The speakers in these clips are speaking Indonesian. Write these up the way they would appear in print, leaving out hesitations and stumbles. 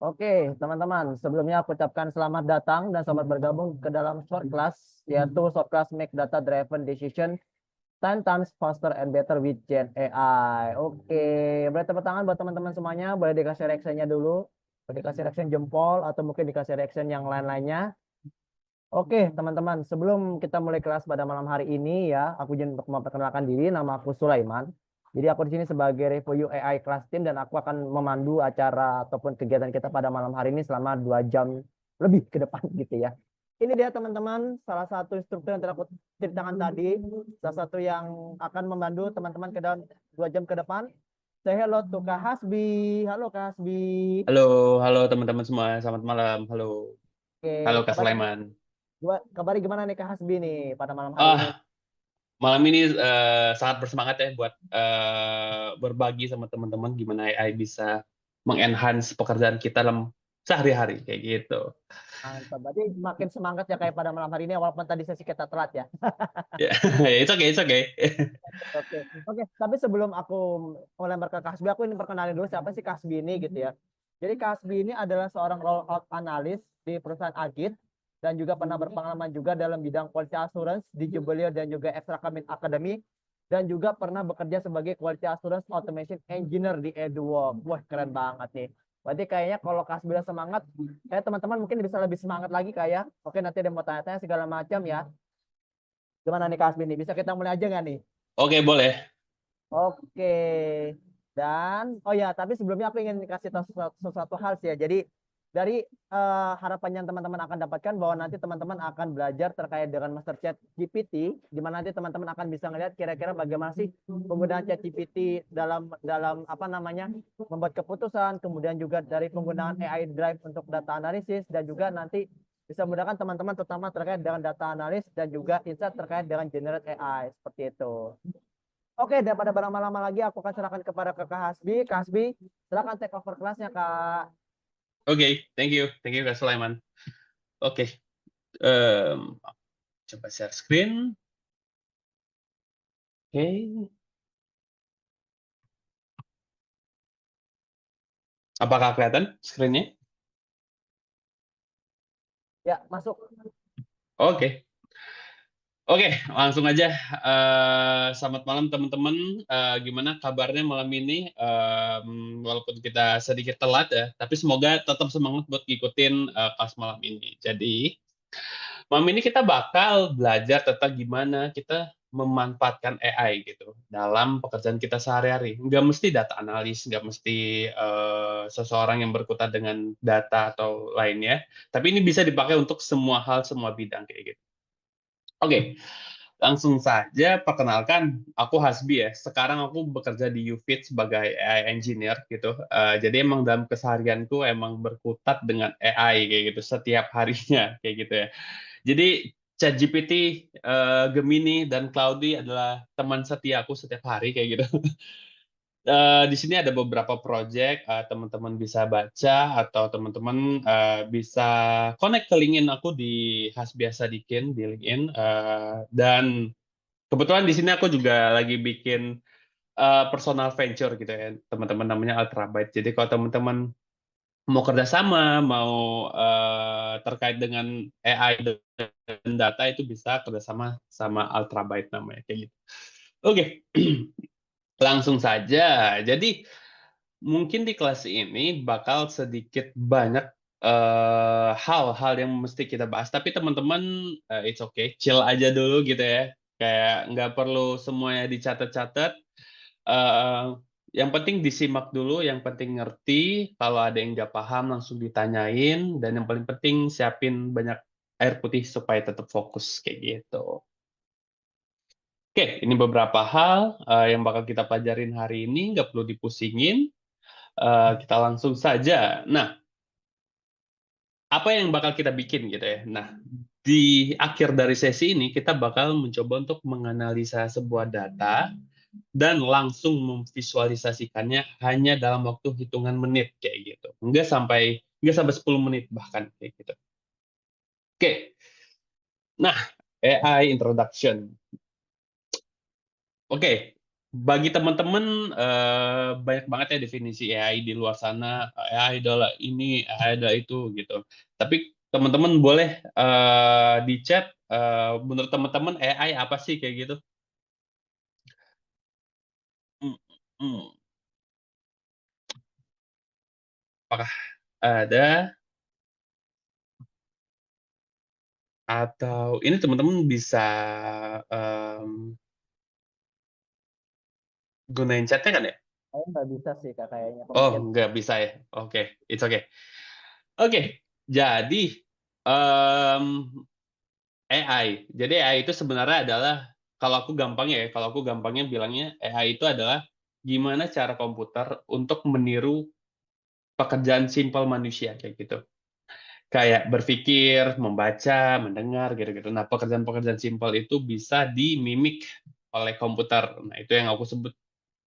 Oke, teman-teman, sebelumnya aku ucapkan selamat datang dan selamat bergabung ke dalam short class, yaitu short class Make Data Driven Decision 10 times faster and better with Gen AI. Oke, boleh tepuk tangan buat teman-teman semuanya. Boleh dikasih reaction-nya dulu. Boleh dikasih reaction jempol atau mungkin dikasih reaction yang lain-lainnya. Oke, teman-teman, sebelum kita mulai kelas pada malam hari ini ya, aku izin untuk memperkenalkan diri. Nama aku Sulaiman. Jadi aku di sini sebagai review AI class team dan aku akan memandu acara ataupun kegiatan kita pada malam hari ini selama 2 jam lebih ke depan gitu ya. Ini dia teman-teman, salah satu instruktur yang telah aku ceritakan tadi, salah satu yang akan membantu teman-teman ke dalam 2 jam ke depan. Say hello to Kak Hasbi. Halo Kak Hasbi. Halo, halo teman-teman semua. Selamat malam. Halo, Oke, halo Kak kabarnya, Sulaiman. kabarnya gimana nih Kak Hasbi nih pada malam hari ini? Ah, malam ini sangat bersemangat ya buat berbagi sama teman-teman gimana AI bisa mengenhance pekerjaan kita dalam sehari-hari kayak gitu. Mantap. Berarti makin semangat ya kayak pada malam hari ini walaupun tadi sesi kita telat ya. Ya, it's okay, it's okay. Oke. Oke, tapi sebelum aku melempar ke Kasbi, aku ini perkenalin dulu siapa sih Kasbi ini gitu ya. Jadi Kasbi ini adalah seorang rollout analis di perusahaan Agit dan juga pernah berpengalaman juga dalam bidang quality assurance di Jubilee dan juga Extra Commit Academy dan juga pernah bekerja sebagai quality assurance automation engineer di Edward. Wah, keren banget nih. Berarti kayaknya kalau Kasbi udah semangat, kayak teman-teman mungkin bisa lebih semangat lagi kayak. Oke, nanti ada mau tanya-tanya segala macam ya. Gimana nih Kasbi nih? Bisa kita mulai aja nggak nih? Oke, boleh. Oke. Dan oh ya, tapi sebelumnya aku ingin kasih tahu sesuatu hal sih ya. Jadi dari harapan yang teman-teman akan dapatkan bahwa nanti teman-teman akan belajar terkait dengan Master Chat GPT, di mana nanti teman-teman akan bisa melihat kira-kira bagaimana sih penggunaan Chat GPT dalam dalam apa namanya membuat keputusan, kemudian juga dari penggunaan AI Drive untuk data analisis dan juga nanti bisa memudahkan teman-teman terutama terkait dengan data analis dan juga insight terkait dengan generate AI seperti itu. Oke, daripada berlama-lama lagi, aku akan serahkan kepada Kak Hasbi. Kak Hasbi, silakan take over kelasnya, Kak. Oke, thank you Kak Sulaiman. Oke, em, coba share screen. Oke, apakah kelihatan screen-nya? Ya, masuk. Oke. Oke, langsung aja. Selamat malam teman-teman. Gimana kabarnya malam ini? Walaupun kita sedikit telat ya, tapi semoga tetap semangat buat ngikutin kelas malam ini. Jadi, malam ini kita bakal belajar tentang gimana kita memanfaatkan AI gitu dalam pekerjaan kita sehari-hari. Nggak mesti data analis, nggak mesti seseorang yang berkutat dengan data atau lainnya, tapi ini bisa dipakai untuk semua hal, semua bidang kayak gitu. Oke, langsung saja perkenalkan, aku Hasbi ya. Sekarang aku bekerja di UFIT sebagai AI engineer gitu. Jadi emang dalam keseharianku emang berkutat dengan AI kayak gitu setiap harinya kayak gitu ya. Jadi ChatGPT, Gemini dan Claude adalah teman setia aku setiap hari kayak gitu. Di sini ada beberapa project, teman-teman bisa baca atau teman-teman bisa connect ke LinkedIn aku di Hasbiasadikin di LinkedIn. Dan kebetulan di sini aku juga lagi bikin personal venture gitu ya, teman-teman namanya Ultrabyte. Jadi kalau teman-teman mau kerjasama, mau terkait dengan AI dan data itu bisa kerjasama sama Ultrabyte namanya kayak gitu. Oke, langsung saja. Jadi mungkin di kelas ini bakal sedikit banyak hal-hal yang mesti kita bahas. Tapi teman-teman, it's okay, chill aja dulu gitu ya. Kayak nggak perlu semuanya dicatat-catat. Eh, yang penting disimak dulu, yang penting ngerti. Kalau ada yang nggak paham langsung ditanyain. Dan yang paling penting siapin banyak air putih supaya tetap fokus kayak gitu. Oke, ini beberapa hal yang bakal kita pelajarin hari ini. Nggak perlu dipusingin. Kita langsung saja. Nah, apa yang bakal kita bikin gitu ya? Nah, di akhir dari sesi ini kita bakal mencoba untuk menganalisa sebuah data dan langsung memvisualisasikannya hanya dalam waktu hitungan menit kayak gitu. Nggak sampai 10 menit bahkan kayak gitu. Oke. Nah, AI introduction. Oke. bagi teman-teman banyak banget ya definisi AI di luar sana. AI adalah ini, AI adalah itu gitu. Tapi teman-teman boleh di chat menurut teman-teman AI apa sih kayak gitu? Hmm, hmm. Apakah ada atau ini teman-teman bisa em, gunain chatnya kan ya? Saya nggak bisa sih Kak kayaknya. Oh, Mungkin nggak bisa ya. Oke, it's okay. Oke, jadi em, AI. Jadi AI itu sebenarnya adalah kalau aku gampangnya bilangnya AI itu adalah gimana cara komputer untuk meniru pekerjaan simpel manusia kayak gitu. Kayak berpikir, membaca, mendengar gitu-gitu. Nah, pekerjaan-pekerjaan simpel itu bisa dimimik oleh komputer. Nah, itu yang aku sebut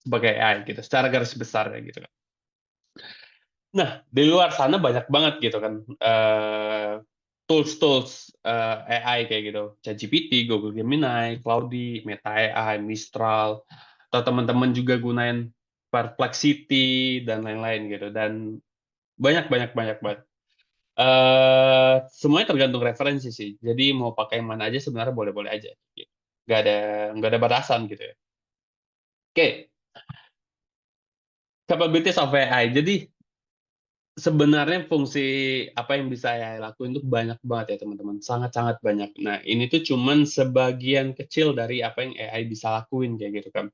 sebagai AI gitu, secara garis besar ya gitu kan. Nah, di luar sana banyak banget gitu kan, tools-tools, AI kayak gitu, ChatGPT, Google Gemini, Claude, Meta AI, Mistral, atau teman-teman juga gunain Perplexity dan lain-lain gitu, dan banyak banyak banyak banget. Semuanya tergantung referensi sih, jadi mau pakai yang mana aja sebenarnya boleh-boleh aja, gitu. Nggak ada batasan gitu ya. Oke, capabilities of AI. Jadi sebenarnya fungsi apa yang bisa AI lakuin itu banyak banget ya teman-teman, sangat-sangat banyak. Nah, ini tuh cuman sebagian kecil dari apa yang AI bisa lakuin kayak gitu kan.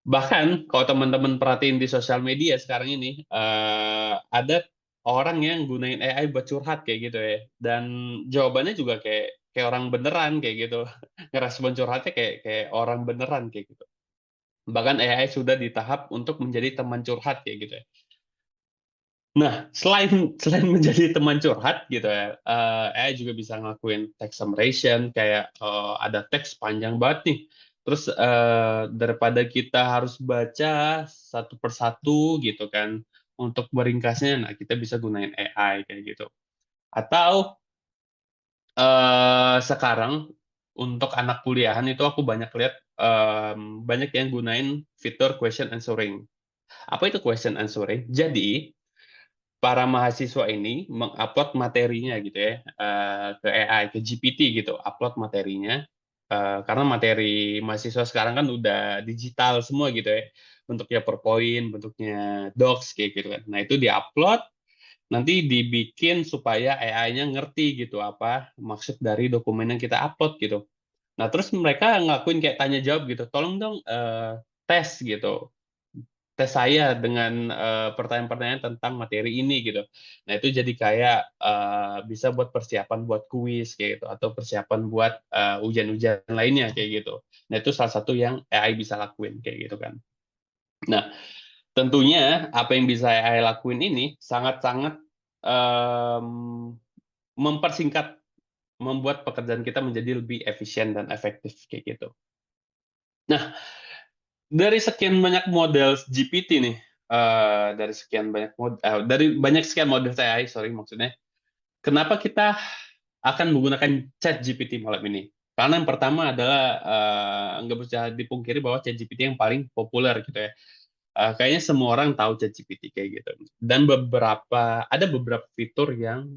Bahkan kalau teman-teman perhatiin di sosial media sekarang ini, ada orang yang gunain AI buat curhat kayak gitu ya, dan jawabannya juga kayak kayak orang beneran kayak gitu. Ngerespon curhatnya kayak kayak orang beneran kayak gitu. Bahkan AI sudah di tahap untuk menjadi teman curhat kayak gitu ya. Nah, selain selain menjadi teman curhat gitu ya, AI juga bisa ngelakuin text summarization kayak, ada teks panjang banget nih, terus, daripada kita harus baca satu persatu gitu kan, untuk meringkasnya, nah kita bisa gunain AI kayak gitu. Atau, sekarang untuk anak kuliahan itu aku banyak lihat, banyak yang gunain fitur question answering. Apa itu question answering? Jadi para mahasiswa ini mengupload materinya gitu ya, ke AI, ke GPT gitu, upload materinya, karena materi mahasiswa sekarang kan udah digital semua gitu ya, bentuknya PowerPoint, bentuknya Docs kayak gitu kan. Nah, itu di-upload, nanti dibikin supaya AI-nya ngerti gitu apa maksud dari dokumen yang kita upload gitu. Nah, terus mereka ngelakuin kayak tanya jawab gitu, "Tolong dong, tes," gitu. Tes saya dengan, pertanyaan-pertanyaan tentang materi ini gitu. Nah, itu jadi kayak, bisa buat persiapan buat kuis kayak gitu atau persiapan buat, ujian-ujian lainnya kayak gitu. Nah, itu salah satu yang AI bisa lakuin kayak gitu kan. Nah, tentunya apa yang bisa AI lakuin ini sangat-sangat, mmm, mempersingkat, membuat pekerjaan kita menjadi lebih efisien dan efektif kayak gitu. Nah, dari sekian banyak model GPT nih, dari banyak sekian model AI, sorry maksudnya, kenapa kita akan menggunakan ChatGPT malam ini? Karena yang pertama adalah, nggak bisa dipungkiri bahwa ChatGPT yang paling populer gitu ya. Kayaknya semua orang tahu ChatGPT kayak gitu. Dan ada beberapa fitur yang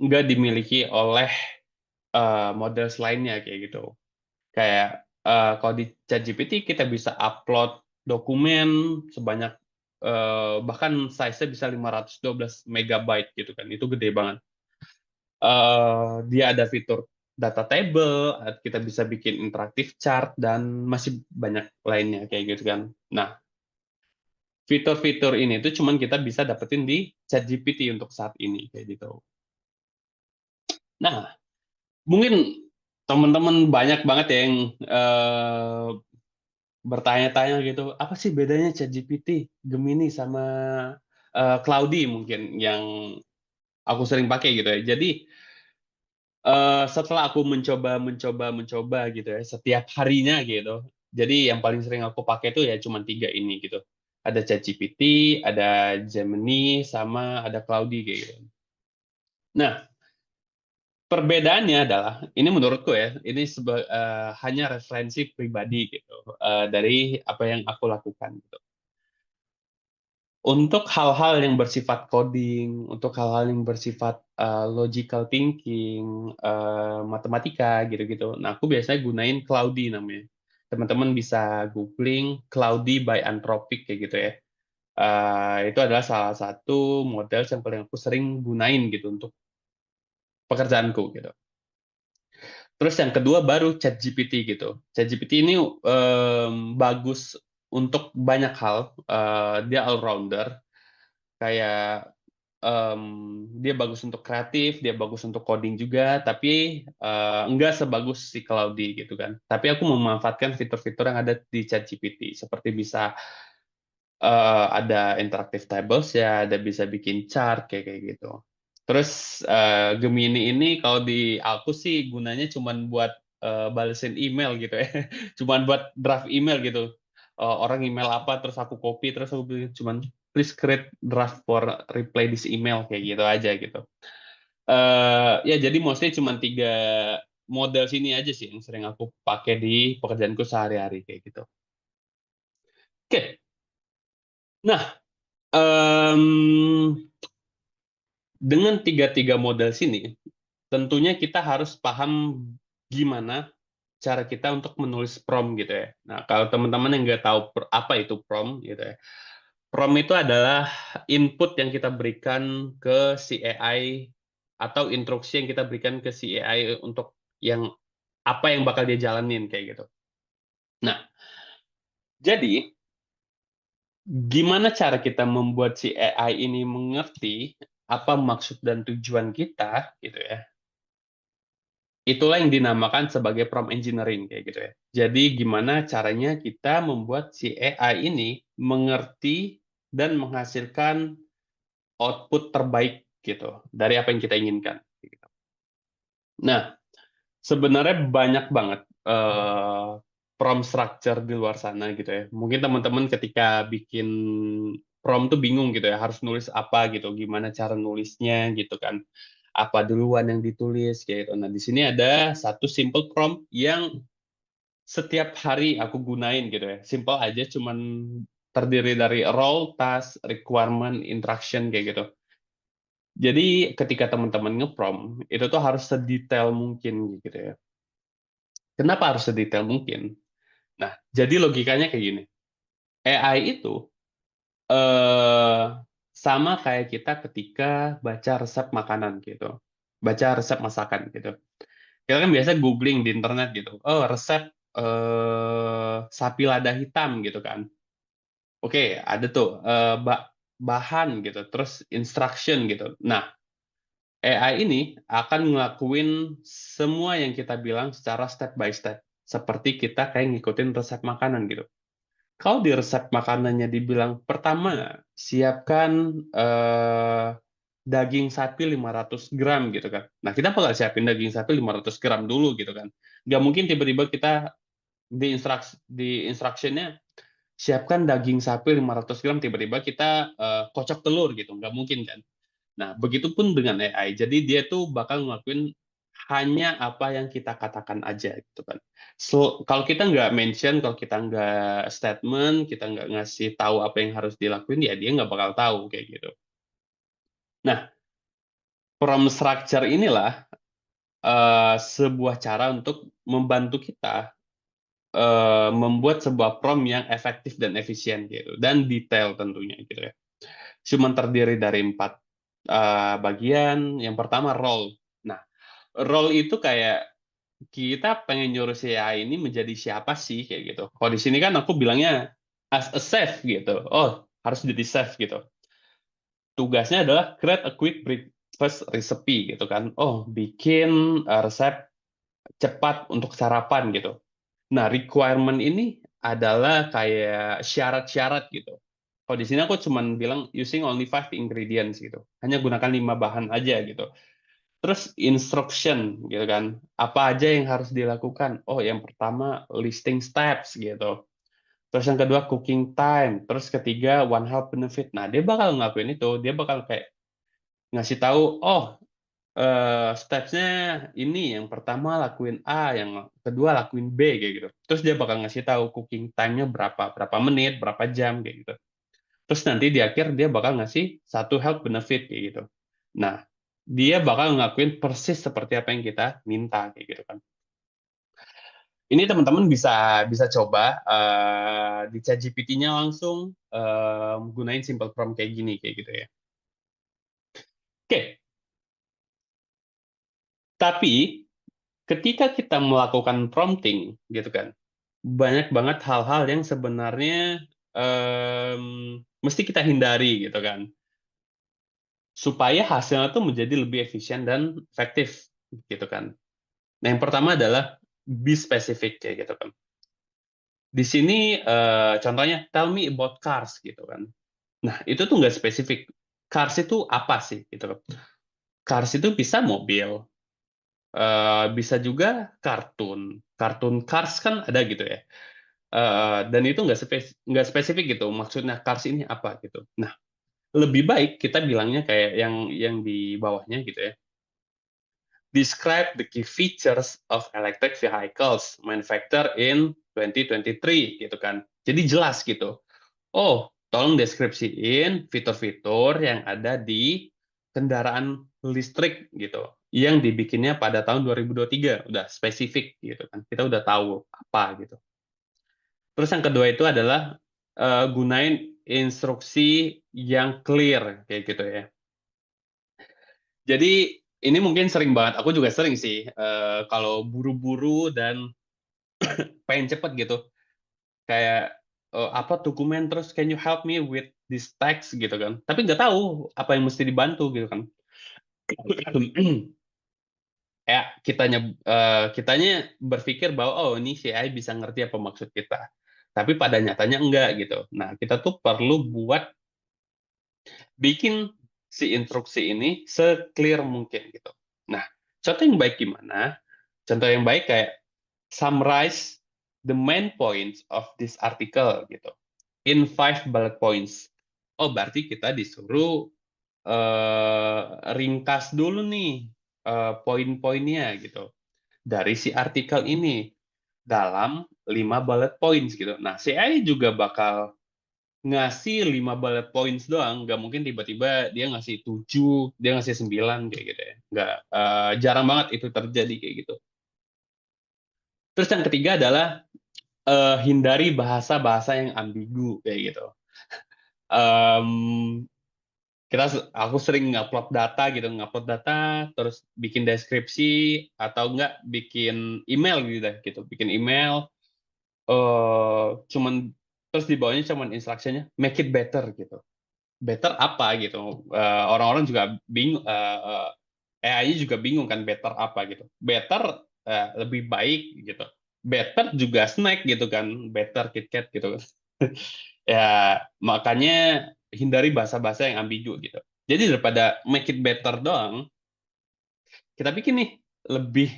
nggak dimiliki oleh, model lainnya kayak gitu. Kayak, kalau di ChatGPT kita bisa upload dokumen sebanyak, bahkan size-nya bisa 512 megabyte gitu kan, itu gede banget. Dia ada fitur data table, kita bisa bikin interaktif chart, dan masih banyak lainnya kayak gitu kan. Nah, fitur-fitur ini tuh cuman kita bisa dapetin di ChatGPT untuk saat ini, kayak gitu. Nah, mungkin teman-teman banyak banget ya yang, bertanya-tanya gitu, apa sih bedanya ChatGPT, Gemini, sama, Claude mungkin yang aku sering pakai gitu ya. Jadi, setelah aku mencoba gitu ya, setiap harinya gitu, jadi yang paling sering aku pakai itu ya cuma 3 ini gitu. Ada ChatGPT, ada Gemini, sama ada Claude kayak gitu. Nah, Perbedaannya adalah, ini menurutku ya, ini hanya referensi pribadi gitu, dari apa yang aku lakukan gitu. Untuk hal-hal yang bersifat coding, untuk hal-hal yang bersifat logical thinking, matematika gitu-gitu. Nah, aku biasanya gunain Cloudy namanya. Teman-teman bisa googling Cloudy by Anthropic kayak gitu ya. Itu adalah salah satu model yang paling aku sering gunain gitu untuk pekerjaanku gitu. Terus yang kedua baru ChatGPT gitu. ChatGPT ini bagus untuk banyak hal. Dia all rounder. Kayak dia bagus untuk kreatif, dia bagus untuk coding juga, tapi enggak sebagus si Cloudy gitu kan. Tapi aku memanfaatkan fitur-fitur yang ada di ChatGPT, seperti bisa ada interactive tables ya, ada bisa bikin chart kayak gitu. Terus Gemini ini kalau di aku sih gunanya cuman buat balesin email gitu ya, cuman buat draft email gitu. Orang email apa terus aku copy terus aku bikin cuman please create draft for reply this email kayak gitu aja gitu. Ya jadi mostly cuman 3 model sini aja sih yang sering aku pakai di pekerjaanku sehari-hari kayak gitu. Oke, nah em, dengan tiga model sini, tentunya kita harus paham gimana cara kita untuk menulis prompt gitu ya. Nah, kalau teman-teman yang nggak tahu apa itu prompt gitu ya, prompt itu adalah input yang kita berikan ke si AI atau instruksi yang kita berikan ke si AI untuk yang apa yang bakal dia jalanin kayak gitu. Nah, jadi gimana cara kita membuat si AI ini mengerti apa maksud dan tujuan kita gitu ya. Itulah yang dinamakan sebagai prompt engineering kayak gitu ya. Jadi gimana caranya kita membuat si AI ini mengerti dan menghasilkan output terbaik gitu dari apa yang kita inginkan. Nah, sebenarnya banyak banget prompt structure di luar sana gitu ya. Mungkin teman-teman ketika bikin prompt tuh bingung gitu ya, harus nulis apa gitu, gimana cara nulisnya gitu kan. Apa duluan yang ditulis gitu. Nah, di sini ada satu simple prompt yang setiap hari aku gunain gitu ya. Simple aja, cuman terdiri dari role, task, requirement, interaction kayak gitu. Jadi ketika teman-teman nge-prompt, itu tuh harus sedetail mungkin gitu ya. Kenapa harus sedetail mungkin? Nah, jadi logikanya kayak gini. AI itu eh, sama kayak kita ketika baca resep makanan gitu. Baca resep masakan gitu. Kita kan biasa googling di internet gitu. Oh, resep sapi lada hitam gitu kan. Oke, ada tuh bahan gitu, terus instruction gitu. Nah, AI ini akan ngelakuin semua yang kita bilang secara step by step. Seperti kita kayak ngikutin resep makanan gitu. Kalau di resep makanannya dibilang, pertama, siapkan daging sapi 500 gram gitu kan. Nah, kita bakal siapin daging sapi 500 gram dulu gitu kan. Nggak mungkin tiba-tiba kita di instruction-nya siapkan daging sapi 500 gram, tiba-tiba kita kocok telur gitu. Nggak mungkin kan. Nah, begitupun dengan AI. Jadi dia tuh bakal ngelakuin hanya apa yang kita katakan aja gitu kan. Kalau kita nggak mention, kalau kita nggak statement, kita nggak ngasih tahu apa yang harus dilakuin, ya dia nggak bakal tahu kayak gitu. Nah, prompt structure inilah sebuah cara untuk membantu kita membuat sebuah prompt yang efektif dan efisien gitu, dan detail tentunya gitu ya. Cuma terdiri dari 4 bagian. Yang pertama role. Nah, role itu kayak kita pengen nyuruh si AI ini menjadi siapa sih kayak gitu. Kalau di sini kan aku bilangnya as a chef gitu. Oh, harus jadi chef gitu. Tugasnya adalah create a quick breakfast recipe gitu kan. Oh, bikin resep cepat untuk sarapan gitu. Nah, requirement ini adalah kayak syarat-syarat gitu. Kalau di sini aku cuma bilang using only 5 ingredients gitu. Hanya gunakan 5 bahan aja gitu. Terus instruction gitu kan. Apa aja yang harus dilakukan? Oh, yang pertama listing steps gitu. Terus yang kedua cooking time. Terus ketiga one health benefit. Nah, dia bakal ngelakuin itu. Dia bakal kayak ngasih tahu, oh, steps-nya ini, yang pertama lakuin A, yang kedua lakuin B kayak gitu. Terus dia bakal ngasih tahu cooking time-nya berapa menit, berapa jam kayak gitu. Terus nanti di akhir dia bakal ngasih satu health benefit kayak gitu. Nah, dia bakal ngelakuin persis seperti apa yang kita minta kayak gitu kan. Ini teman-teman bisa bisa coba di ChatGPT-nya langsung gunain simple prompt kayak gini kayak gitu ya. Oke, tapi ketika kita melakukan prompting gitu kan, banyak banget hal-hal yang sebenarnya mesti kita hindari gitu kan, supaya hasilnya tuh menjadi lebih efisien dan efektif gitu kan. Nah, yang pertama adalah be specific kayak gitu kan. Di sini contohnya tell me about cars gitu kan. Nah, itu tuh nggak spesifik. Cars itu apa sih gitu kan. Cars itu bisa mobil, bisa juga kartun. Kartun Cars kan ada gitu ya. Dan itu nggak spesifik gitu. Maksudnya Cars ini apa gitu. Nah, lebih baik kita bilangnya kayak yang di bawahnya gitu ya. Describe the key features of electric vehicles manufactured in 2023 gitu kan. Jadi jelas gitu. Oh, tolong deskripsiin fitur-fitur yang ada di kendaraan listrik gitu, yang dibikinnya pada tahun 2023. Udah spesifik gitu kan. Kita udah tahu apa gitu. Terus yang kedua itu adalah gunain instruksi yang clear kayak gitu ya. Jadi ini mungkin sering banget, aku juga sering sih kalau buru-buru dan pengen cepet gitu, kayak apa dokumen terus can you help me with this text gitu kan, tapi nggak tahu apa yang mesti dibantu gitu kan. Ya kitanya berpikir bahwa oh ini si AI bisa ngerti apa maksud kita, tapi pada nyatanya enggak gitu. Nah, kita tuh perlu buat bikin si instruksi ini se-clear mungkin gitu. Nah, contoh yang baik gimana? Contoh yang baik kayak summarize the main points of this article gitu in 5 bullet points. Oh, berarti kita disuruh ringkas dulu nih poin-poinnya gitu dari si artikel ini dalam 5 bullet points gitu. Nah, si AI juga bakal ngasih 5 bullet points doang, nggak mungkin tiba-tiba dia ngasih 7, dia ngasih 9 kayak gitu ya. Nggak, jarang banget itu terjadi kayak gitu. Terus yang ketiga adalah hindari bahasa-bahasa yang ambigu kayak gitu. Em, aku sering ngupload data gitu, terus bikin deskripsi atau enggak bikin email gitu deh, gitu. Bikin email cuman terus di bawahnya cuman instruksinya make it better gitu. Better apa gitu. Orang-orang juga bingung, AI-nya juga bingung kan better apa gitu. Better lebih baik gitu. Better juga snack gitu kan. Better KitKat gitu. Ya, makanya hindari bahasa-bahasa yang ambigu gitu. Jadi daripada make it better doang, kita bikin nih lebih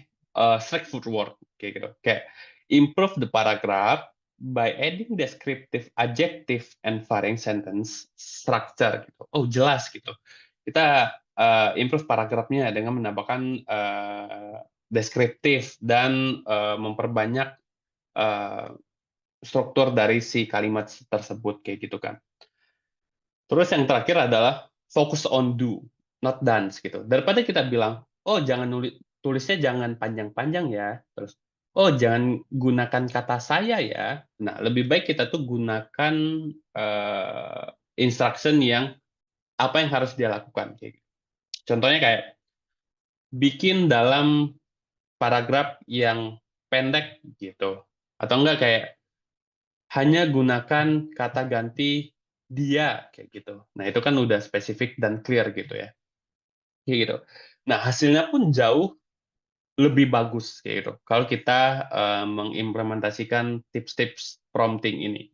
straightforward kayak gitu. Kayak improve the paragraph by adding descriptive adjective and varying sentence structure gitu. Oh, jelas gitu. Kita improve paragrafnya dengan menambahkan deskriptif dan memperbanyak uh, struktur dari si kalimat tersebut kayak gitu kan. Terus yang terakhir adalah focus on do, not dance gitu. Daripada kita bilang, oh jangan tulisnya jangan panjang-panjang ya, terus oh jangan gunakan kata saya ya. Nah, lebih baik kita tuh gunakan uh, instruction yang apa yang harus dia lakukan. Kayak gitu. Contohnya kayak bikin dalam paragraf yang pendek gitu, atau enggak kayak hanya gunakan kata ganti dia kayak gitu. Nah, itu kan udah spesifik dan clear gitu ya. Kayak gitu. Nah, hasilnya pun jauh lebih bagus kayak gitu. Kalau kita mengimplementasikan tips-tips prompting ini.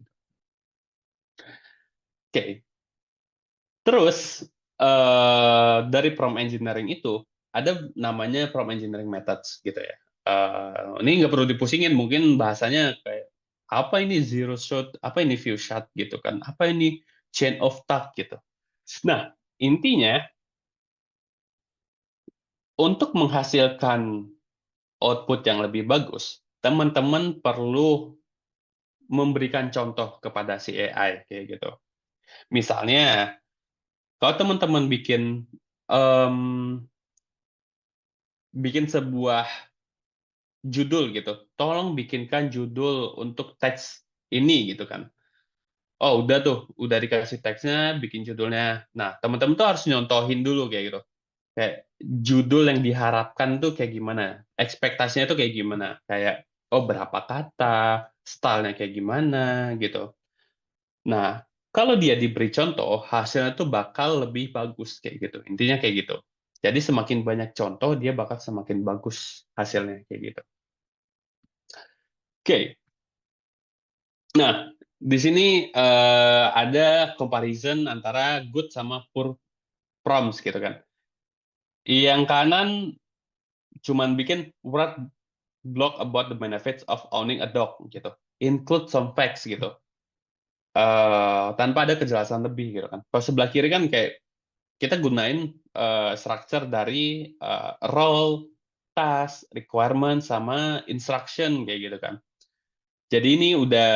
Oke. Terus dari prompt engineering itu ada namanya prompt engineering methods gitu ya. Ini nggak perlu dipusingin, mungkin bahasanya kayak apa ini zero shot, apa ini few shot gitu kan, apa ini chain of thought gitu. Nah, intinya untuk menghasilkan output yang lebih bagus, teman-teman perlu memberikan contoh kepada si AI kayak gitu. Misalnya, kalau teman-teman em, bikin sebuah judul gitu, tolong bikinkan judul untuk teks ini gitu kan. Oh, udah tuh, udah dikasih teksnya, bikin judulnya. Nah, teman-teman tuh harus nyontohin dulu kayak gitu. Kayak judul yang diharapkan tuh kayak gimana, ekspektasinya tuh kayak gimana. Kayak, oh berapa kata, stylenya kayak gimana gitu. Nah, kalau dia diberi contoh, hasilnya tuh bakal lebih bagus kayak gitu. Intinya kayak gitu. Jadi semakin banyak contoh, dia bakal semakin bagus hasilnya kayak gitu. Oke. Nah, di sini ada comparison antara good sama poor prompts gitu kan. Yang kanan cuman bikin write blog about the benefits of owning a dog gitu. Include some facts gitu. Tanpa ada kejelasan lebih gitu kan. Kalau sebelah kiri kan kayak kita gunain structure dari role, task, requirement, sama instruction kayak gitu kan. Jadi ini udah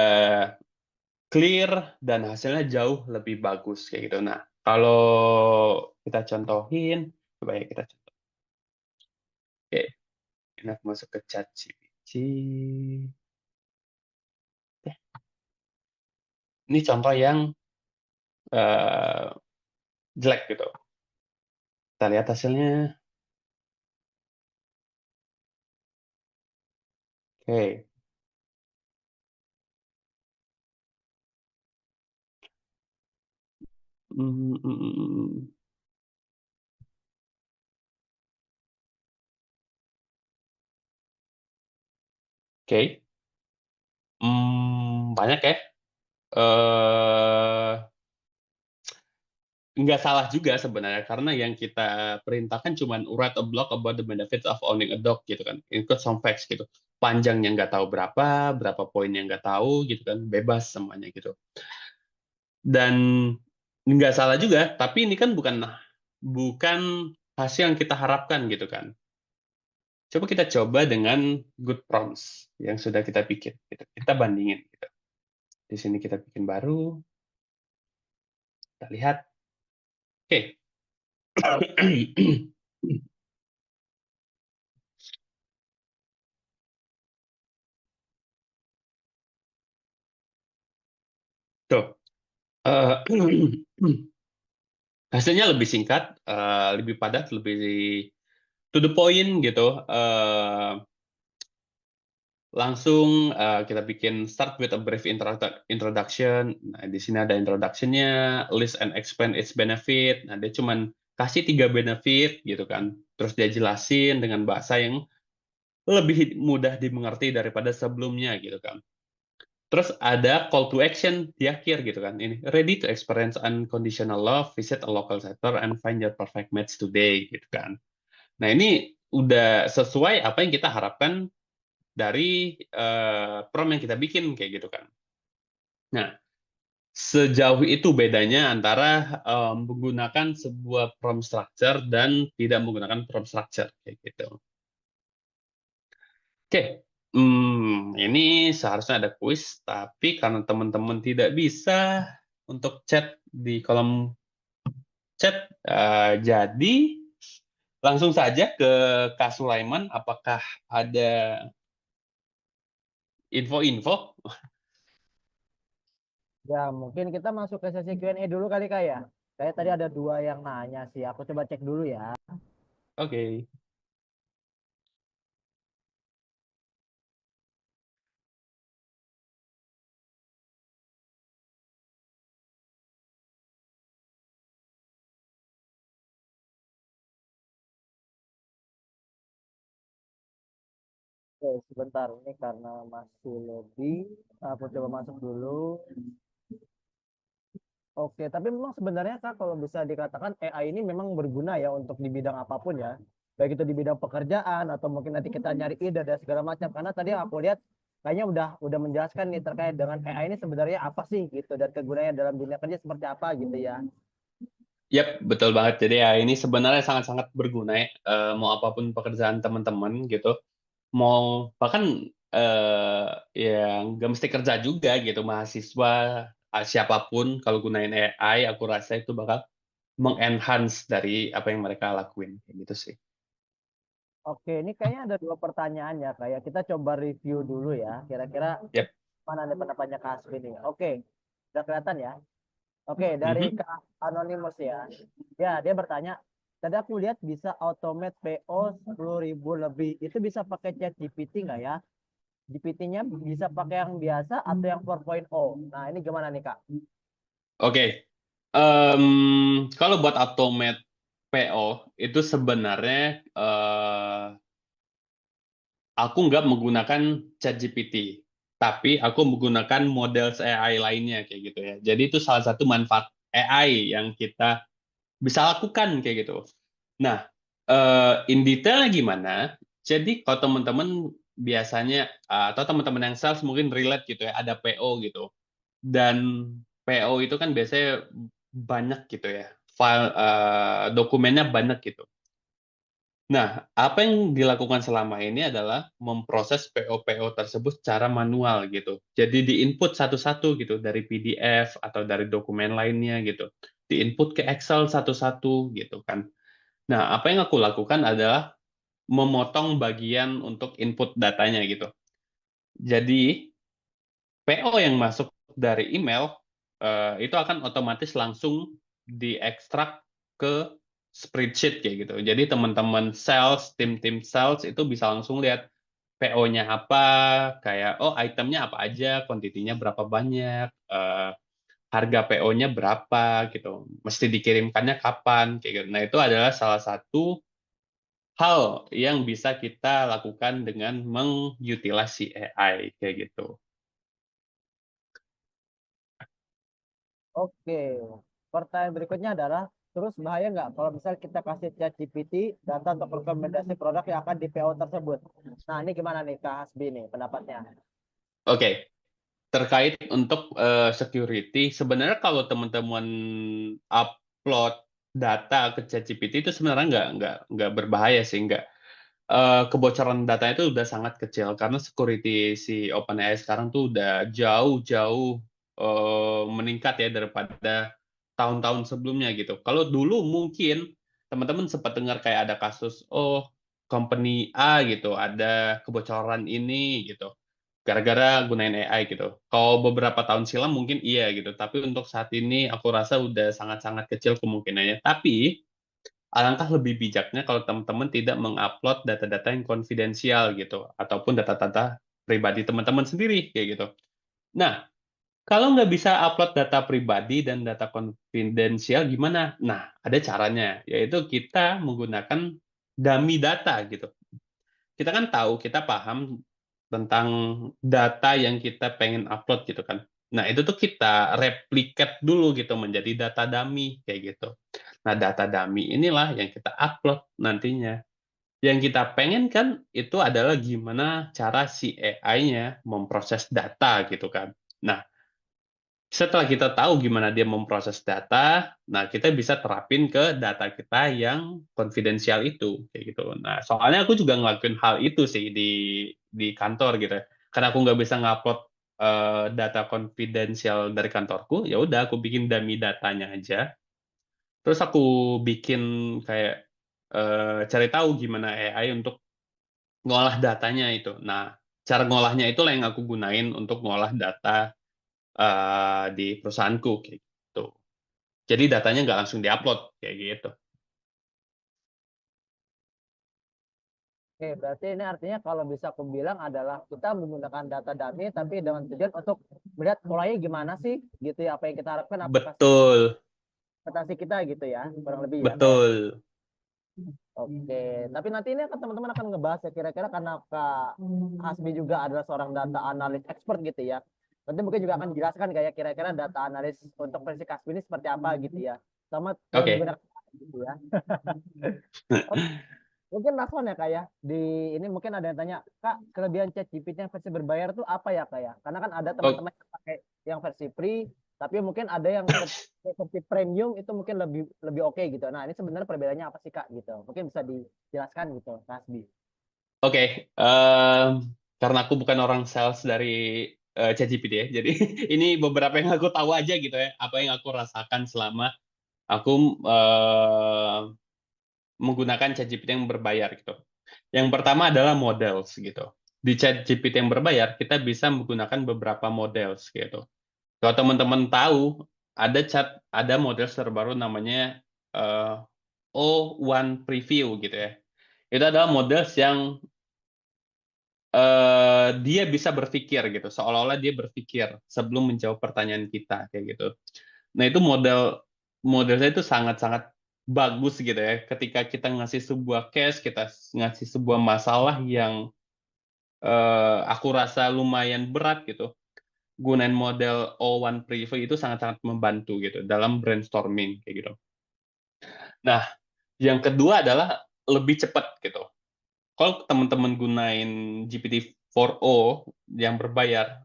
clear dan hasilnya jauh lebih bagus kayak gitu. Nah, kalau kita contohin, coba ya kita contoh. Oke, ini aku masuk ke chat GPT. Ini contoh yang eh, jelek gitu. Kita lihat hasilnya. Oke. Hmm, hmm, hmm, hmm. Oke. Banyak ya. Eh, nggak salah juga sebenarnya karena yang kita perintahkan cuma write a blog about the benefits of owning a dog gitu kan, include some facts gitu, panjangnya nggak tahu berapa poin yang nggak tahu gitu kan, bebas semuanya gitu. Dan nggak salah juga, tapi ini kan bukan bukan hasil yang kita harapkan gitu kan. Coba kita coba dengan good prompts yang sudah kita bikin gitu. Kita bandingin gitu. Di sini kita bikin baru, kita lihat. Oke. Tuh. Eh, hasilnya lebih singkat, lebih padat, lebih to the point gitu. Langsung kita bikin start with a brief introduction. Nah, di sini ada introduction-nya, list and explain its benefit. Nah, dia cuman kasih 3 benefit gitu kan. Terus dia jelasin dengan bahasa yang lebih mudah dimengerti daripada sebelumnya gitu kan. Terus ada call to action di akhir gitu kan. Ini ready to experience unconditional love, visit a local center and find your perfect match today gitu kan. Nah, ini udah sesuai apa yang kita harapkan dari prompt yang kita bikin kayak gitu kan. Nah, sejauh itu bedanya antara menggunakan sebuah prompt structure dan tidak menggunakan prompt structure kayak gitu. Oke, ini seharusnya ada kuis, tapi karena teman-teman tidak bisa untuk chat di kolom chat, jadi langsung saja ke Kak Sulaiman. Apakah ada info-info? Ya, mungkin kita masuk ke sesi Q&A dulu kali Kak ya. Kayak tadi ada 2 yang nanya sih. Aku coba cek dulu ya. Oke. Oke, sebentar. Ini karena masih lobby. Aku coba masuk dulu. Oke, tapi memang sebenarnya Kak, kalau bisa dikatakan AI ini memang berguna ya untuk di bidang apapun ya. Baik itu di bidang pekerjaan atau mungkin nanti kita nyari ide dan segala macam. Karena tadi aku lihat kayaknya udah menjelaskan nih terkait dengan AI ini sebenarnya apa sih gitu dan kegunaannya dalam dunia kerja seperti apa gitu ya. Yap, betul banget. Jadi ya ini sebenarnya sangat-sangat berguna ya. Mau apapun pekerjaan teman-teman gitu, mau bahkan yang nggak mesti kerja juga gitu, mahasiswa siapapun kalau gunain AI, aku rasa itu bakal mengenhance dari apa yang mereka lakuin kayak gitu sih. Oke, ini kayaknya ada dua pertanyaan ya, kayak kita coba review dulu ya. Kira-kira Yap. mana nih pendapatnya Kak Hasbi nih? Oke, udah kelihatan ya. Oke, dari Mhm. Kak Anonymous ya. Ya, dia bertanya, tadi aku lihat bisa automate PO 10.000 lebih. Itu bisa pakai chat GPT nggak ya? GPT-nya bisa pakai yang biasa atau yang 4.0? Nah, ini gimana nih, Kak? Oke. Kalau buat automate PO itu sebenarnya aku nggak menggunakan ChatGPT, tapi aku menggunakan model AI lainnya kayak gitu ya. Jadi itu salah satu manfaat AI yang kita bisa lakukan kayak gitu. Nah, in detailnya gimana? Jadi kalau teman-teman biasanya atau teman-teman yang sales mungkin relate gitu ya, ada PO gitu. Dan PO itu kan biasanya banyak gitu ya, file dokumennya banyak gitu. Nah, apa yang dilakukan selama ini adalah memproses PO-PO tersebut secara manual gitu. Jadi di-input satu-satu gitu dari PDF atau dari dokumen lainnya gitu. Di-input ke Excel satu-satu gitu kan. Nah, apa yang aku lakukan adalah memotong bagian untuk input datanya gitu. Jadi PO yang masuk dari email itu akan otomatis langsung diekstrak ke spreadsheet kayak gitu. Jadi teman-teman sales, tim-tim sales itu bisa langsung lihat PO-nya apa, kayak oh itemnya apa aja, kuantitinya berapa banyak, harga PO-nya berapa gitu, mesti dikirimkannya kapan kayak gitu. Nah itu adalah salah satu hal yang bisa kita lakukan dengan mengutilasi AI kayak gitu. Oke, pertanyaan berikutnya adalah, terus bahaya nggak kalau misal kita kasih chat GPT data untuk rekomendasi produk yang akan di PO tersebut? Nah, ini gimana nih Kak Hasbi nih pendapatnya? Oke, terkait untuk security, sebenarnya kalau teman-teman upload data ke ChatGPT itu sebenarnya nggak berbahaya sih, nggak. Kebocoran data itu udah sangat kecil karena security si OpenAI sekarang tuh udah jauh-jauh meningkat ya daripada tahun-tahun sebelumnya gitu. Kalau dulu mungkin teman-teman sempat dengar kayak ada kasus, oh company A gitu ada kebocoran ini gitu gara-gara gunain AI gitu. Kalau beberapa tahun silam mungkin iya gitu, tapi untuk saat ini aku rasa udah sangat-sangat kecil kemungkinannya. Tapi alangkah lebih bijaknya kalau teman-teman tidak mengupload data-data yang konfidensial gitu, ataupun data-data pribadi teman-teman sendiri kayak gitu. Nah, kalau nggak bisa upload data pribadi dan data konfidensial gimana? Nah, ada caranya, yaitu kita menggunakan dummy data gitu. Kita kan tahu, kita paham tentang data yang kita pengen upload gitu kan. Nah, itu tuh kita replicate dulu gitu menjadi data dummy kayak gitu. Nah, data dummy inilah yang kita upload nantinya. Yang kita pengen kan itu adalah gimana cara si AI-nya memproses data gitu kan. Nah, setelah kita tahu gimana dia memproses data, nah kita bisa terapin ke data kita yang konfidensial itu, kayak gitu. Nah, soalnya aku juga ngelakuin hal itu sih di kantor gitu. Ya. Karena aku nggak bisa ngupload data konfidensial dari kantorku, ya udah aku bikin dummy datanya aja. Terus aku bikin kayak cari tahu gimana AI untuk ngolah datanya itu. Nah, cara ngolahnya itulah yang aku gunain untuk ngolah data di perusahaanku kayak gitu. Jadi datanya nggak langsung diupload kayak gitu. Oke, berarti ini artinya kalau bisa aku bilang adalah kita menggunakan data dummy tapi dengan tujuan untuk melihat polanya gimana sih gitu ya, apa yang kita harapkan aplikasi Betul, kita gitu ya, kurang lebih ya kayak. betul. Oke, tapi nanti ini akan teman-teman akan ngebahas ya kira-kira karena Kak Hasbi juga adalah seorang data analis expert gitu ya. Nanti mungkin juga akan dijelaskan kayak kira-kira data analis untuk versi Hasbi ini seperti apa gitu ya. Sama yang Oke. digunakan gitu ya. Oke, mungkin last one ya Kak ya. Di ini mungkin ada yang tanya, Kak, kelebihan ChatGPT yang versi berbayar tuh apa ya Kak ya? Karena kan ada Oh, teman-teman yang pakai yang versi free, Tapi mungkin ada yang seperti premium itu mungkin lebih lebih oke gitu. Nah, ini sebenarnya perbedaannya apa sih Kak gitu? Mungkin bisa dijelaskan gitu, Kak Hasbi. Oke, karena aku bukan orang sales dari ChatGPT ya, jadi ini beberapa yang aku tahu aja gitu ya, apa yang aku rasakan selama aku menggunakan ChatGPT yang berbayar gitu. Yang pertama adalah models gitu. Di ChatGPT yang berbayar, kita bisa menggunakan beberapa models gitu. Kalau teman-teman tahu, ada model terbaru namanya eh, O1 Preview gitu ya. Itu adalah models yang dia bisa berpikir gitu, seolah-olah dia berpikir sebelum menjawab pertanyaan kita kayak gitu. Nah, itu modelnya itu sangat-sangat bagus gitu ya. Ketika kita ngasih sebuah case, kita ngasih sebuah masalah yang aku rasa lumayan berat gitu. Gunain model O1 Preview itu sangat-sangat membantu gitu dalam brainstorming kayak gitu. Nah, yang kedua adalah lebih cepat gitu. Kalau teman-teman gunain GPT-4o yang berbayar,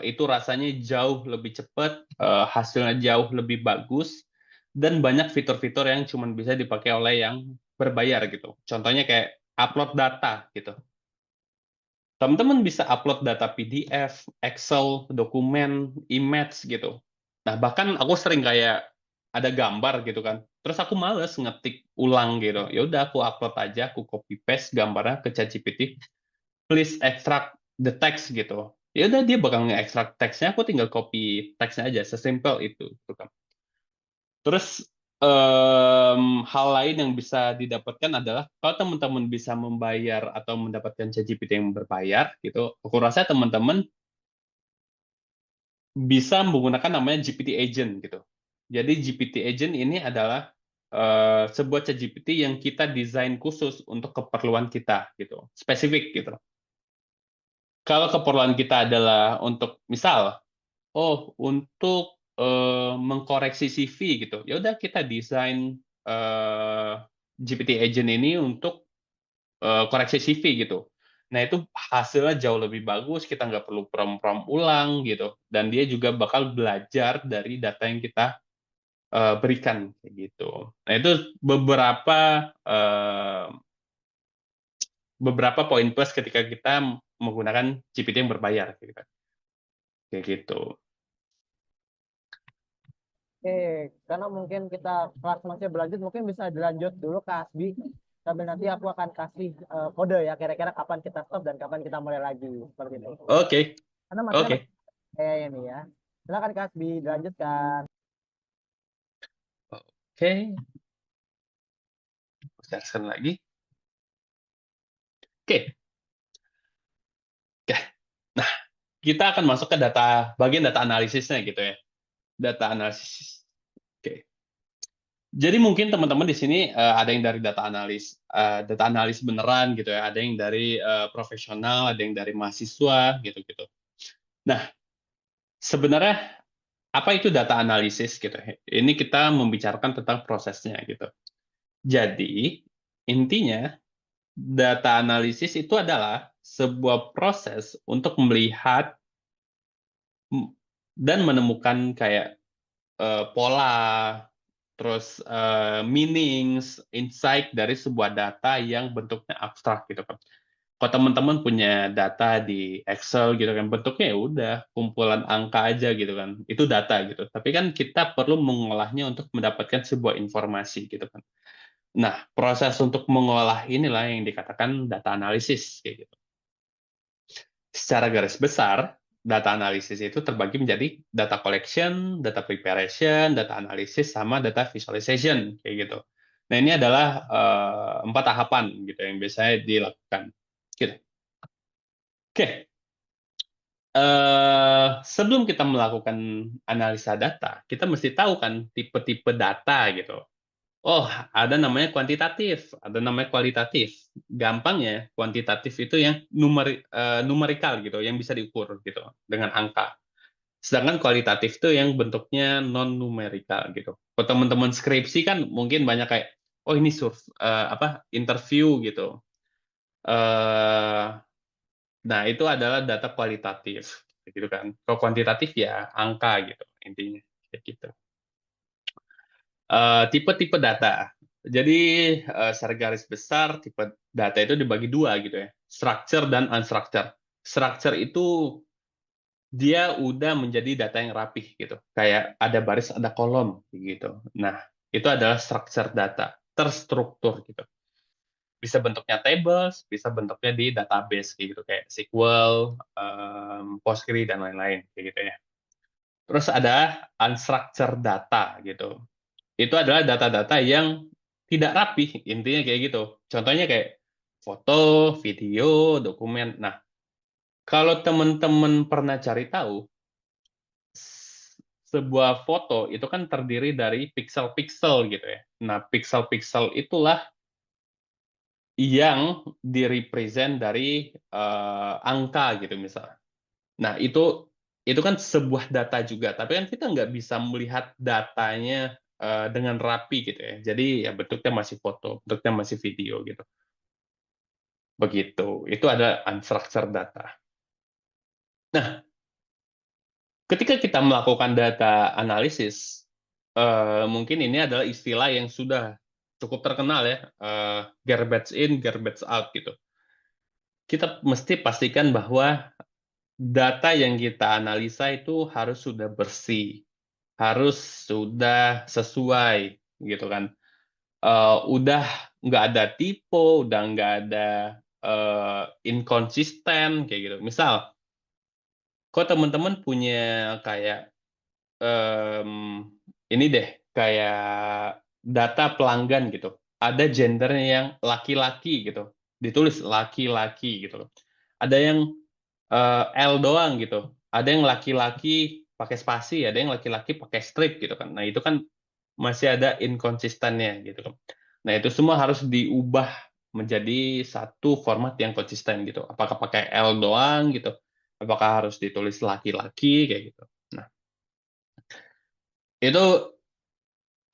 itu rasanya jauh lebih cepat, hasilnya jauh lebih bagus, dan banyak fitur-fitur yang cuma bisa dipakai oleh yang berbayar gitu. Contohnya kayak upload data gitu. Teman-teman bisa upload data PDF, Excel, dokumen, image gitu. Nah, bahkan aku sering kayak ada gambar gitu kan. Terus aku males ngetik ulang gitu. Ya udah aku upload aja, aku copy paste gambarnya ke ChatGPT. Please extract the text gitu. Ya udah dia bakal nge-extract teksnya, aku tinggal copy teksnya aja, sesimpel itu gitu kan. Terus hal lain yang bisa didapatkan adalah kalau teman-teman bisa membayar atau mendapatkan ChatGPT yang berbayar gitu, aku rasa teman-teman bisa menggunakan namanya GPT Agent gitu. Jadi GPT Agent ini adalah sebuah ChatGPT yang kita desain khusus untuk keperluan kita gitu, spesifik gitu. Kalau keperluan kita adalah untuk misal, untuk mengkoreksi CV gitu. Ya udah kita desain GPT Agent ini untuk koreksi CV gitu. Nah, itu hasilnya jauh lebih bagus, kita nggak perlu prompt-prompt ulang gitu. Dan dia juga bakal belajar dari data yang kita berikan kayak gitu. Nah, itu beberapa poin plus ketika kita menggunakan GPT yang berbayar gitu. Kayak gitu. Oke, karena mungkin kita kelas masih berlanjut, mungkin bisa dilanjut dulu Kak Hasbi. Sambil nanti aku akan kasih kode ya, kira-kira kapan kita stop dan kapan kita mulai lagi. Seperti itu. Oke. Karena materinya Oke. masih kayaknya nih ya. Silakan Kak Hasbi, dilanjutkan. Oke. Share lagi. Oke. Oke. Nah, kita akan masuk ke bagian data analisisnya gitu ya. Data analisis. Oke. Jadi mungkin teman-teman di sini ada yang dari data analis beneran gitu ya, ada yang dari profesional, ada yang dari mahasiswa gitu-gitu. Nah, sebenarnya apa itu data analisis gitu ya? Ini kita membicarakan tentang prosesnya gitu. Jadi, intinya data analisis itu adalah sebuah proses untuk melihat dan menemukan kayak pola, terus meanings, insight dari sebuah data yang bentuknya abstrak gitu kan. Kalau teman-teman punya data di Excel gitu kan, bentuknya ya udah kumpulan angka aja gitu kan, itu data gitu. Tapi kan kita perlu mengolahnya untuk mendapatkan sebuah informasi gitu kan. Nah, proses untuk mengolah inilah yang dikatakan data analisis kayak gitu. Secara garis besar, data analisis itu terbagi menjadi data collection, data preparation, data analysis, sama data visualization kayak gitu. Nah, ini adalah 4 tahapan gitu yang biasanya dilakukan. Gitu. Oke. Sebelum kita melakukan analisa data, kita mesti tahu kan tipe-tipe data gitu. Oh, ada namanya kuantitatif, ada namanya kualitatif. Gampangnya, kuantitatif itu yang numerikal gitu, yang bisa diukur gitu dengan angka. Sedangkan kualitatif itu yang bentuknya non numerikal gitu. Kalau teman-teman skripsi kan mungkin banyak kayak, oh ini interview gitu. Eh, nah itu adalah data kualitatif, gitu kan. Kalau kuantitatif ya angka gitu intinya. kayak gitu. Tipe-tipe data. Jadi secara garis besar tipe data itu dibagi dua gitu ya, structure dan unstructured. Structure itu dia udah menjadi data yang rapih gitu, kayak ada baris, ada kolom gitu. Nah, itu adalah structure data, terstruktur gitu. Bisa bentuknya tables, bisa bentuknya di database kayak gitu, kayak SQL, Postgre dan lain-lain kayak gitu ya. Terus ada unstructured data gitu. Itu adalah data-data yang tidak rapih, intinya kayak gitu. Contohnya kayak foto, video, dokumen. Nah, kalau teman-teman pernah cari tahu, sebuah foto itu kan terdiri dari piksel-piksel gitu ya. Nah, piksel-piksel itulah yang direpresent dari angka gitu misalnya. Nah, itu kan sebuah data juga, tapi kan kita nggak bisa melihat datanya dengan rapi gitu ya. Jadi ya bentuknya masih foto, bentuknya masih video gitu. Begitu. Itu ada unstructured data. Nah, ketika kita melakukan data analisis, mungkin ini adalah istilah yang sudah cukup terkenal ya, garbage in, garbage out gitu. Kita mesti pastikan bahwa data yang kita analisa itu harus sudah bersih, harus sudah sesuai gitu kan. Udah nggak ada typo, udah nggak ada inkonsisten kayak gitu. Misal, kok teman-teman punya kayak ini deh, kayak data pelanggan gitu. Ada gendernya yang laki-laki gitu, ditulis laki-laki gitu loh. Ada yang L doang gitu. Ada yang laki-laki pakai spasi, ada yang laki-laki pakai strip gitu kan. Nah, itu kan masih ada inkonsistennya gitu loh. Nah, itu semua harus diubah menjadi satu format yang konsisten gitu. Apakah pakai L doang gitu? Apakah harus ditulis laki-laki kayak gitu. Nah, itu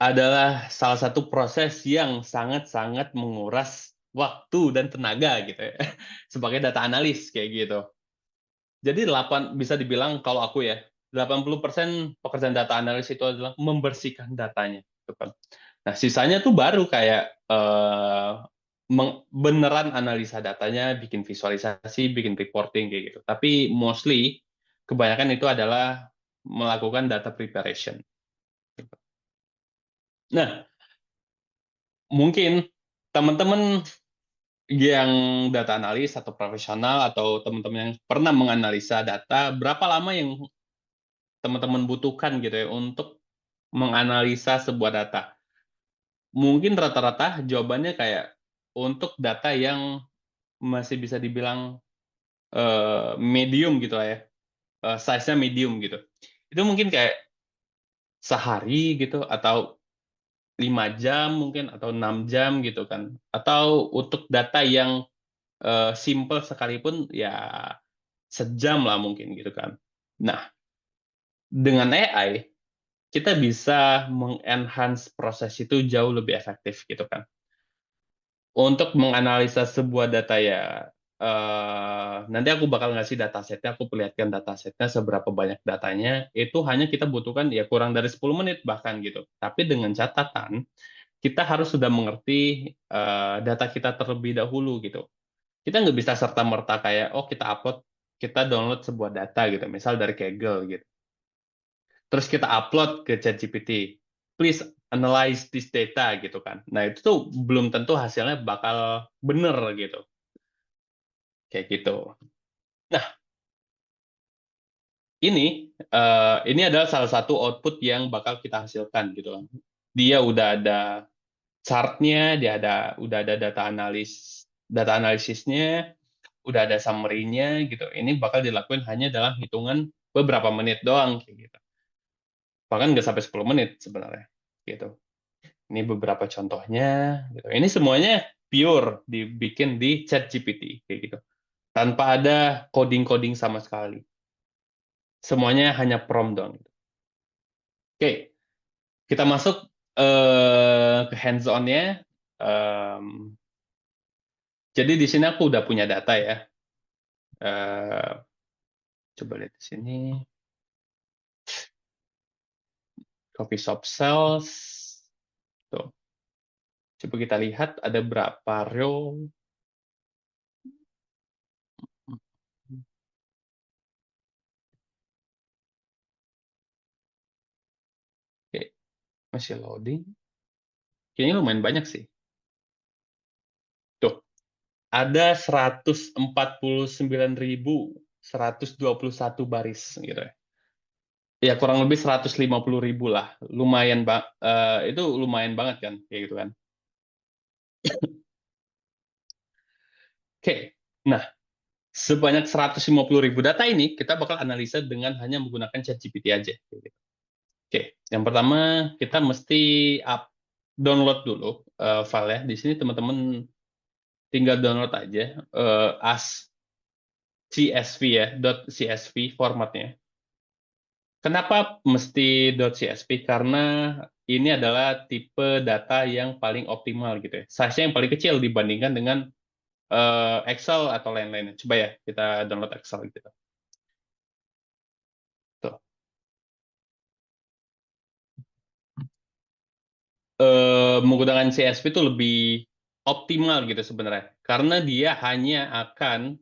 adalah salah satu proses yang sangat-sangat menguras waktu dan tenaga gitu ya, sebagai data analis kayak gitu. Jadi bisa dibilang kalau aku ya, 80% pekerjaan data analis itu adalah membersihkan datanya, gitu kan. Nah, sisanya tuh baru kayak beneran analisa datanya, bikin visualisasi, bikin reporting kayak gitu. Tapi mostly kebanyakan itu adalah melakukan data preparation. Nah, mungkin teman-teman yang data analis atau profesional atau teman-teman yang pernah menganalisa data, berapa lama yang teman-teman butuhkan gitu ya untuk menganalisa sebuah data? Mungkin rata-rata jawabannya kayak untuk data yang masih bisa dibilang medium gitu lah ya, size-nya medium gitu. Itu mungkin kayak sehari gitu atau 5 jam mungkin atau 6 jam gitu kan. Atau untuk data yang simple sekalipun ya sejam lah mungkin gitu kan. Nah, dengan AI kita bisa mengenhance proses itu jauh lebih efektif gitu kan. Untuk menganalisa sebuah data ya, nanti aku bakal ngasih datasetnya, aku perlihatkan datasetnya seberapa banyak datanya, itu hanya kita butuhkan ya kurang dari 10 menit bahkan gitu. Tapi dengan catatan, kita harus sudah mengerti data kita terlebih dahulu gitu. Kita nggak bisa serta-merta kayak, oh kita upload, kita download sebuah data gitu, misal dari Kaggle gitu. Terus kita upload ke ChatGPT. Please analyze this data gitu kan. Nah, itu tuh belum tentu hasilnya bakal bener gitu. Kayak gitu. Nah, ini adalah salah satu output yang bakal kita hasilkan gitu kan. Dia udah ada chart-nya, udah ada data analisisnya, udah ada summary-nya gitu. Ini bakal dilakukan hanya dalam hitungan beberapa menit doang kayak gitu. Bahkan nggak sampai 10 menit sebenarnya gitu. Ini beberapa contohnya gitu. Ini semuanya pure dibikin di ChatGPT kayak gitu. Tanpa ada coding-coding sama sekali. Semuanya hanya prompt doang gitu. Oke, kita masuk ke hands on-nya. Jadi di sini aku udah punya data ya. Eh, coba lihat di sini. coffee shop sales. Tuh. Coba kita lihat ada berapa row. Oke, masih loading. Kayaknya lumayan banyak sih. Tuh, ada 149.121 baris gitu ya. Ya kurang lebih 150.000 lah. Lumayan itu lumayan banget kan kayak gitu kan. Oke. Nah, sebanyak 150.000 data ini kita bakal analisa dengan hanya menggunakan ChatGPT aja. Oke, yang pertama kita mesti download dulu file ya. Di sini teman-teman tinggal download aja as CSV ya, .csv formatnya. Kenapa mesti .csv? Karena ini adalah tipe data yang paling optimal gitu ya. Size-nya yang paling kecil dibandingkan dengan Excel atau lain-lainnya. Coba ya kita download Excel gitu. Tuh. Menggunakan CSV itu lebih optimal gitu sebenarnya. Karena dia hanya akan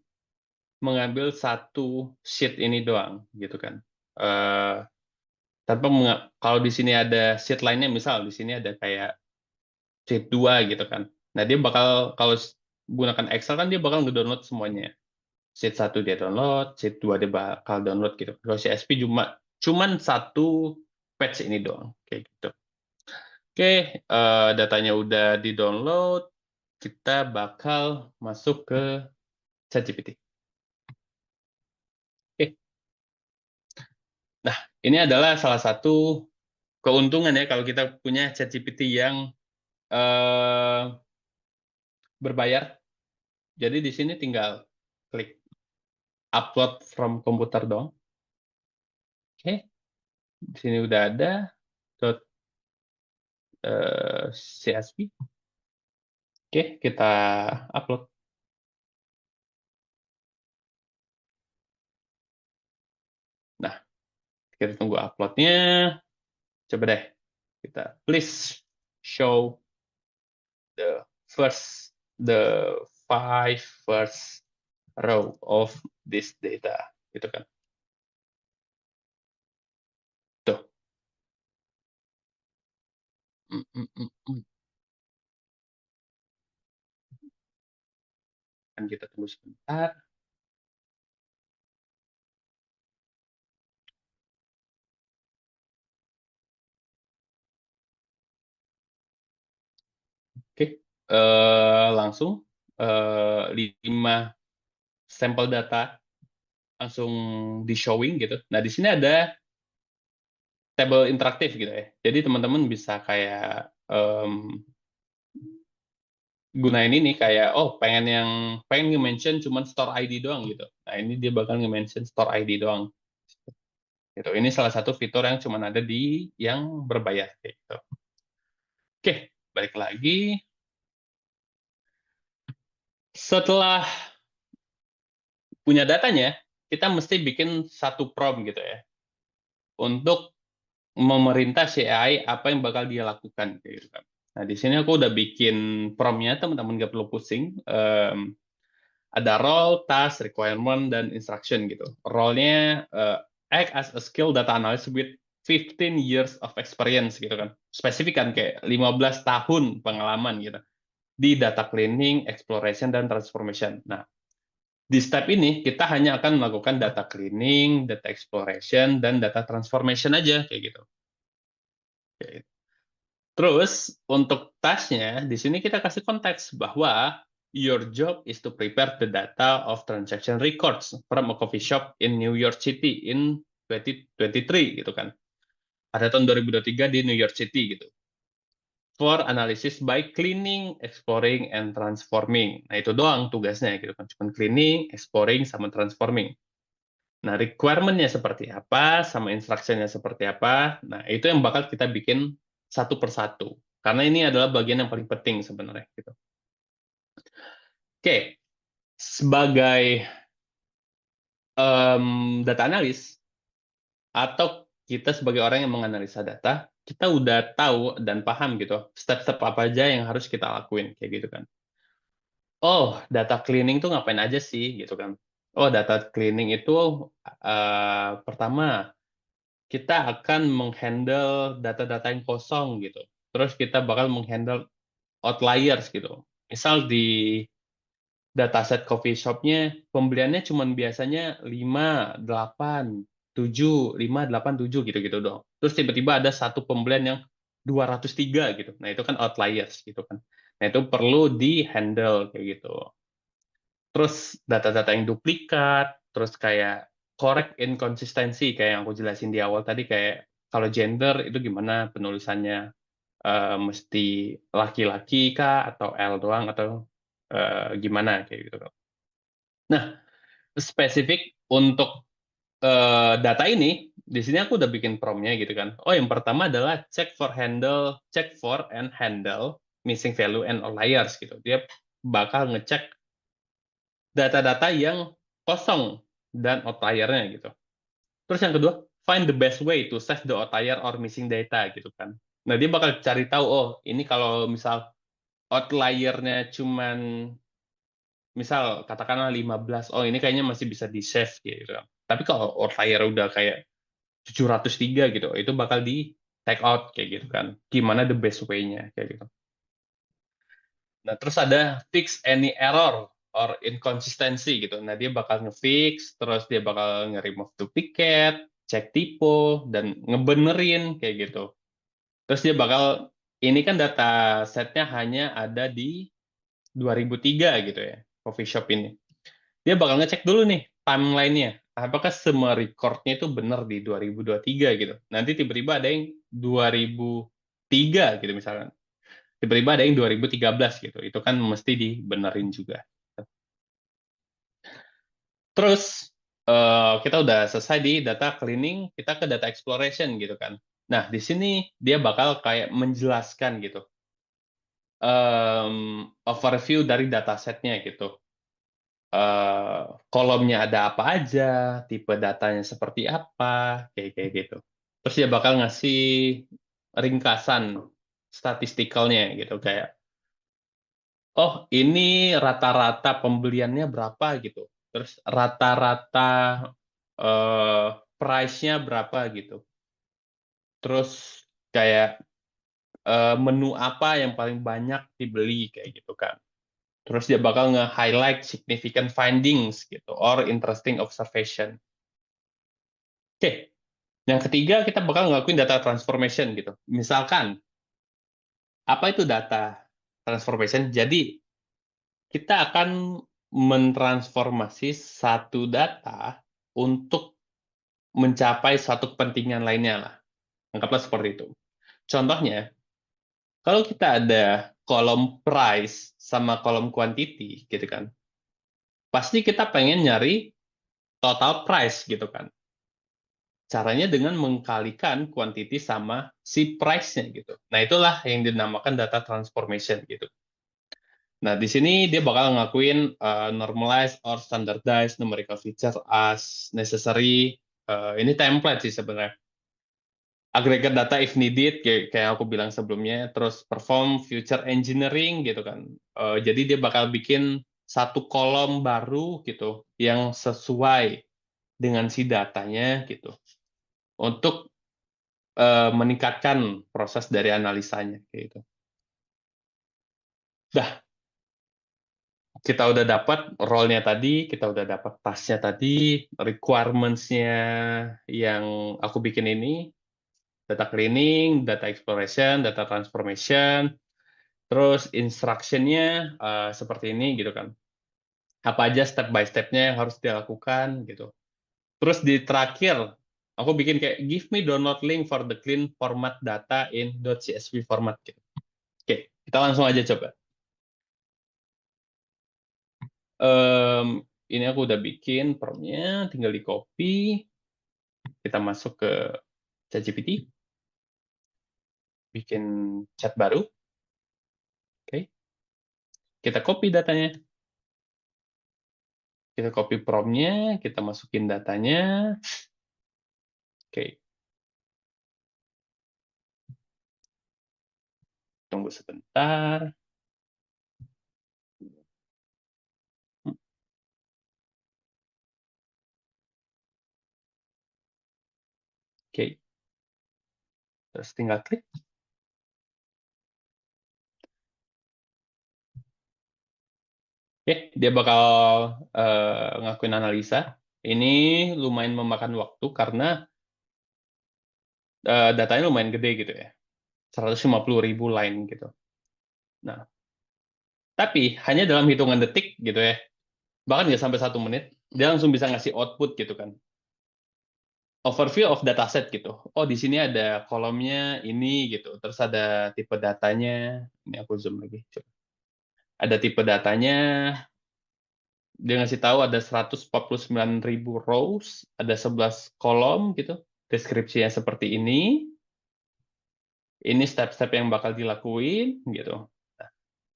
mengambil satu sheet ini doang gitu kan. Tanpa kalau di sini ada sheet lainnya, misal di sini ada kayak sheet 2 gitu kan. Nah, dia bakal kalau gunakan Excel kan dia bakal ngedownload semuanya. Sheet 1 dia download, sheet 2 dia bakal download gitu. Kalau CSV cuman satu patch ini doang kayak gitu. Oke, datanya udah di-download, kita bakal masuk ke ChatGPT. Oke. Nah, ini adalah salah satu keuntungan ya kalau kita punya ChatGPT yang berbayar. Jadi di sini tinggal klik upload from komputer dong. Oke, di sini udah ada .csv. Oke, kita upload. Nah, kita tunggu uploadnya. Coba deh, kita please show the five first row of this data, gitu kan. Tuh. Kan kita tunggu sebentar. Oke, langsung 5 sampel data langsung di showing gitu. Nah, di sini ada tabel interaktif gitu ya. Jadi teman-teman bisa kayak gunain ini kayak pengen nge-mention cuman store ID doang gitu. Nah, ini dia bakal nge-mention store ID doang. Gitu. Ini salah satu fitur yang cuman ada di yang berbayar gitu. Oke, balik lagi. Setelah punya datanya, kita mesti bikin satu prompt gitu ya. Untuk memerintah si AI apa yang bakal dia lakukan gitu kan. Nah, di sini aku udah bikin prompt-nya, teman-teman nggak perlu pusing. Ada role, task, requirement, dan instruction gitu. Role-nya act as a skill data analyst with 15 years of experience gitu kan. Spesifik kan kayak 15 tahun pengalaman gitu. Di data cleaning, exploration, dan transformation. Nah, di step ini kita hanya akan melakukan data cleaning, data exploration, dan data transformation aja kayak gitu. Oke. Terus untuk task-nya di sini kita kasih konteks bahwa your job is to prepare the data of transaction records from a coffee shop in New York City in 2023 gitu kan. Pada tahun 2023 di New York City gitu. For analysis by cleaning, exploring, and transforming. Nah, itu doang tugasnya gitu kan. Cuma cleaning, exploring, sama transforming. Nah, requirement-nya seperti apa, sama instruction-nya seperti apa. Nah, itu yang bakal kita bikin satu persatu. Karena ini adalah bagian yang paling penting sebenarnya. Gitu. Oke, sebagai data analis, atau kita sebagai orang yang menganalisa data, kita udah tahu dan paham gitu step-step apa aja yang harus kita lakuin kayak gitu kan. Oh, data cleaning tuh ngapain aja sih gitu kan. Oh, data cleaning itu pertama kita akan menghandle data-data yang kosong gitu. Terus kita bakal menghandle outliers gitu. Misal di dataset coffee shop-nya pembeliannya cuma biasanya 5, 8, 7, 5, 8, 7 gitu-gitu dong. Terus tiba-tiba ada satu pembelian yang 203 gitu. Nah, itu kan outliers gitu kan. Nah, itu perlu di-handle kayak gitu. Terus data-data yang duplikat, terus kayak correct inkonsistensi kayak yang aku jelasin di awal tadi, kayak kalau gender itu gimana penulisannya, mesti laki-laki kah atau L doang atau gimana kayak gitu. Nah, spesifik untuk data ini, di sini aku udah bikin prompt-nya gitu kan. Oh, yang pertama adalah check for and handle missing value and outliers gitu. Dia bakal ngecek data-data yang kosong dan outlier-nya gitu. Terus yang kedua, find the best way to save the outlier or missing data gitu kan. Nah, dia bakal cari tahu, oh, ini kalau misal outlier-nya cuman misal katakanlah 15, oh ini kayaknya masih bisa di-save gitu kan. Tapi kalau outlier udah kayak 703 gitu, itu bakal di take out kayak gitu kan. Gimana the best way-nya kayak gitu. Nah, terus ada fix any error or inconsistency gitu. Nah, dia bakal nge-fix, terus dia bakal nge-remove duplicate, cek typo, dan ngebenerin kayak gitu. Terus dia bakal, ini kan data setnya hanya ada di 2003 gitu ya, coffee shop ini. Dia bakal ngecek dulu nih timeline-nya. Apakah semua record-nya itu benar di 2023 gitu. Nanti tiba-tiba ada yang 2003 gitu misalkan. Tiba-tiba ada yang 2013 gitu. Itu kan mesti dibenerin juga. Terus kita udah selesai di data cleaning, kita ke data exploration gitu kan. Nah, di sini dia bakal kayak menjelaskan gitu, overview dari datasetnya gitu. Kolomnya ada apa aja, tipe datanya seperti apa, kayak kayak gitu. Terus dia bakal ngasih ringkasan statistikalnya gitu, kayak oh, ini rata-rata pembeliannya berapa gitu. Terus rata-rata price-nya berapa gitu. Terus kayak menu apa yang paling banyak dibeli kayak gitu kan. Terus dia bakal nge-highlight significant findings gitu or interesting observation. Oke, yang ketiga kita bakal ngelakuin data transformation gitu. Misalkan apa itu data transformation? Jadi kita akan mentransformasi satu data untuk mencapai suatu kepentingan lainnya lah. Anggaplah seperti itu. Contohnya, kalau kita ada kolom price sama kolom quantity, gitu kan, pasti kita pengen nyari total price, gitu kan. Caranya dengan mengkalikan quantity sama si price-nya, gitu. Nah, itulah yang dinamakan data transformation, gitu. Nah, di sini dia bakal ngakuin normalize or standardize numerical feature as necessary. Ini template sih sebenarnya. Aggregate data if needed, kayak aku bilang sebelumnya. Terus perform future engineering gitu kan. Jadi dia bakal bikin satu kolom baru gitu yang sesuai dengan si datanya gitu untuk meningkatkan proses dari analisanya kayak gitu. Dah, kita udah dapat role-nya tadi, kita udah dapat task-nya tadi, requirements-nya yang aku bikin ini, data cleaning, data exploration, data transformation, terus instruction-nya seperti ini gitu kan. Apa aja step by step-nya yang harus dilakukan gitu. Terus di terakhir, aku bikin kayak give me download link for the clean format data in .csv format gitu. Oke, kita langsung aja coba. Ini aku udah bikin prompt-nya, tinggal di copy, kita masuk ke ChatGPT, bikin chat baru, oke, kita copy datanya, kita copy prompt-nya, kita masukin datanya, oke. Tunggu sebentar. Oke, terus tinggal klik. Oke, dia bakal ngakuin analisa. Ini lumayan memakan waktu karena datanya lumayan gede gitu ya. 150.000 line gitu. Nah, tapi hanya dalam hitungan detik gitu ya. Bahkan nggak sampai 1 menit, dia langsung bisa ngasih output gitu kan. Overview of dataset gitu. Oh, di sini ada kolomnya ini gitu. Terus ada tipe datanya. Ini aku zoom lagi. Coba. Ada tipe datanya. Dia ngasih tahu ada 149.000 rows, ada 11 kolom gitu. Deskripsinya seperti ini. Ini step-step yang bakal dilakuin gitu.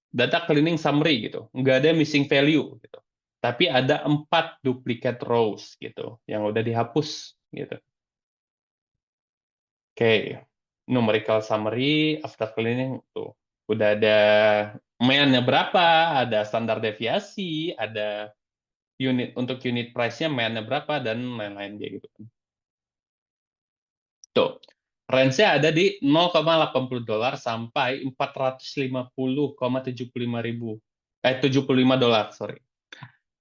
Data cleaning summary gitu. Nggak ada missing value gitu. Tapi ada 4 duplicate rows gitu yang udah dihapus gitu. Oke, numerical summary after cleaning tuh udah ada main-nya berapa, ada standar deviasi, ada unit price-nya main-nya berapa dan lain-lain dia gitu. Tuh, range-nya ada di $0,80 sampai 450,75 ribu. $75, sorry.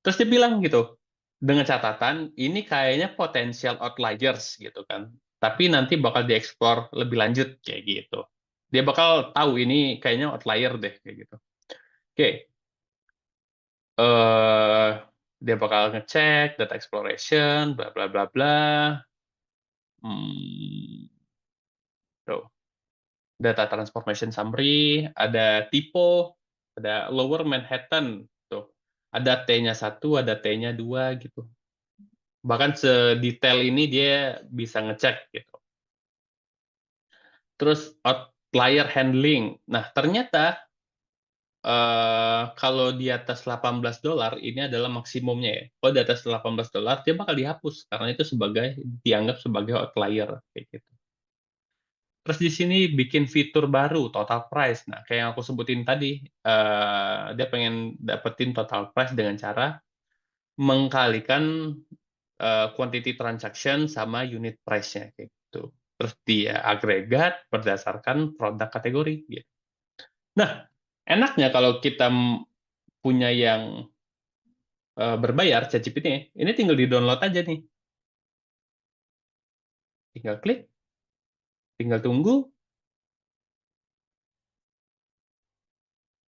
Terus dia bilang gitu, dengan catatan ini kayaknya potensial outliers gitu kan. Tapi nanti bakal dieksplor lebih lanjut kayak gitu. Dia bakal tahu ini kayaknya outlier deh kayak gitu. Oke, eh dia bakal ngecek data exploration, bla bla bla bla. Hmm, tuh. Data transformation summary, ada typo, ada lower Manhattan, tuh. Ada T-nya 1, ada T-nya 2 gitu. Bahkan sedetail ini dia bisa ngecek gitu. Terus outlier handling. Nah, ternyata kalau di atas $18 ini adalah maksimumnya ya. Kalau di atas $18 dia bakal dihapus karena itu dianggap sebagai outlier kayak gitu. Terus di sini bikin fitur baru, total price. Nah, kayak yang aku sebutin tadi, dia pengen dapetin total price dengan cara mengkalikan quantity transaction sama unit price-nya kayak gitu. Terus dia agregat berdasarkan produk kategori gitu. Nah, enaknya kalau kita punya yang berbayar ChatGPT, ini tinggal di-download aja nih. Tinggal klik, tinggal tunggu,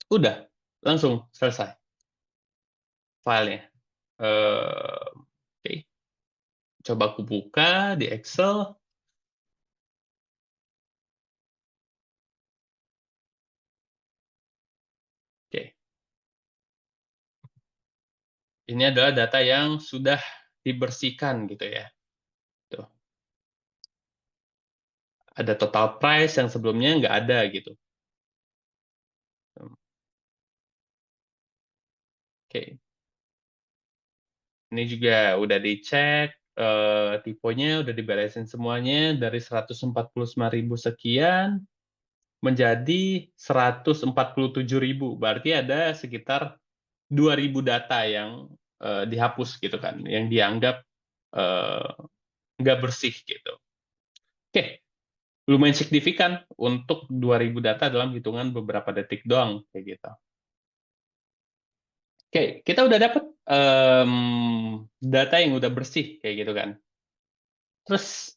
udah langsung selesai filenya. Oke, coba aku buka di Excel. Oke, ini adalah data yang sudah dibersihkan gitu ya. Tuh, ada total price yang sebelumnya nggak ada gitu. Oke, ini juga udah dicek, tipenya udah diberesin semuanya dari 149.000 sekian menjadi 147.000. Berarti ada sekitar 2.000 data yang dihapus gitu kan, yang dianggap eh, nggak bersih gitu. Oke, lumayan signifikan untuk 2.000 data dalam hitungan beberapa detik doang kayak gitu. Oke, kita udah dapat data yang udah bersih kayak gitu kan. Terus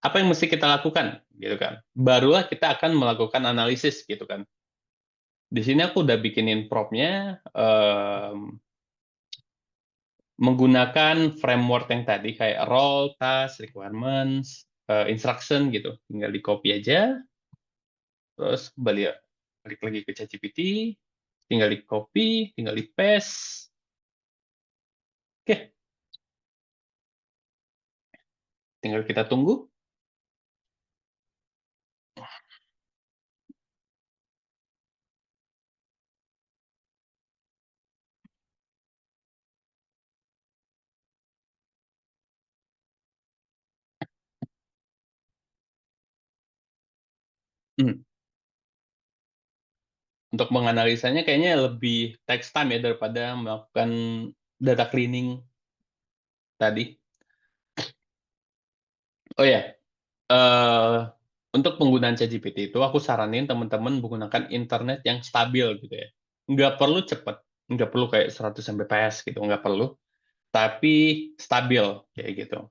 apa yang mesti kita lakukan gitu kan? Barulah kita akan melakukan analisis gitu kan. Di sini aku udah bikinin prompt-nya menggunakan framework yang tadi kayak role, task, requirements, instruction gitu. Tinggal di copy aja, terus balik lagi ke ChatGPT, tinggal di copy, tinggal di paste. Oke, tinggal kita tunggu. Hmm. untuk menganalisanya kayaknya lebih takes time ya daripada melakukan data cleaning tadi. Oh ya, eh untuk penggunaan ChatGPT itu aku saranin teman-teman menggunakan internet yang stabil gitu ya. Nggak perlu cepat, nggak perlu kayak 100 Mbps gitu, nggak perlu. Tapi stabil kayak gitu.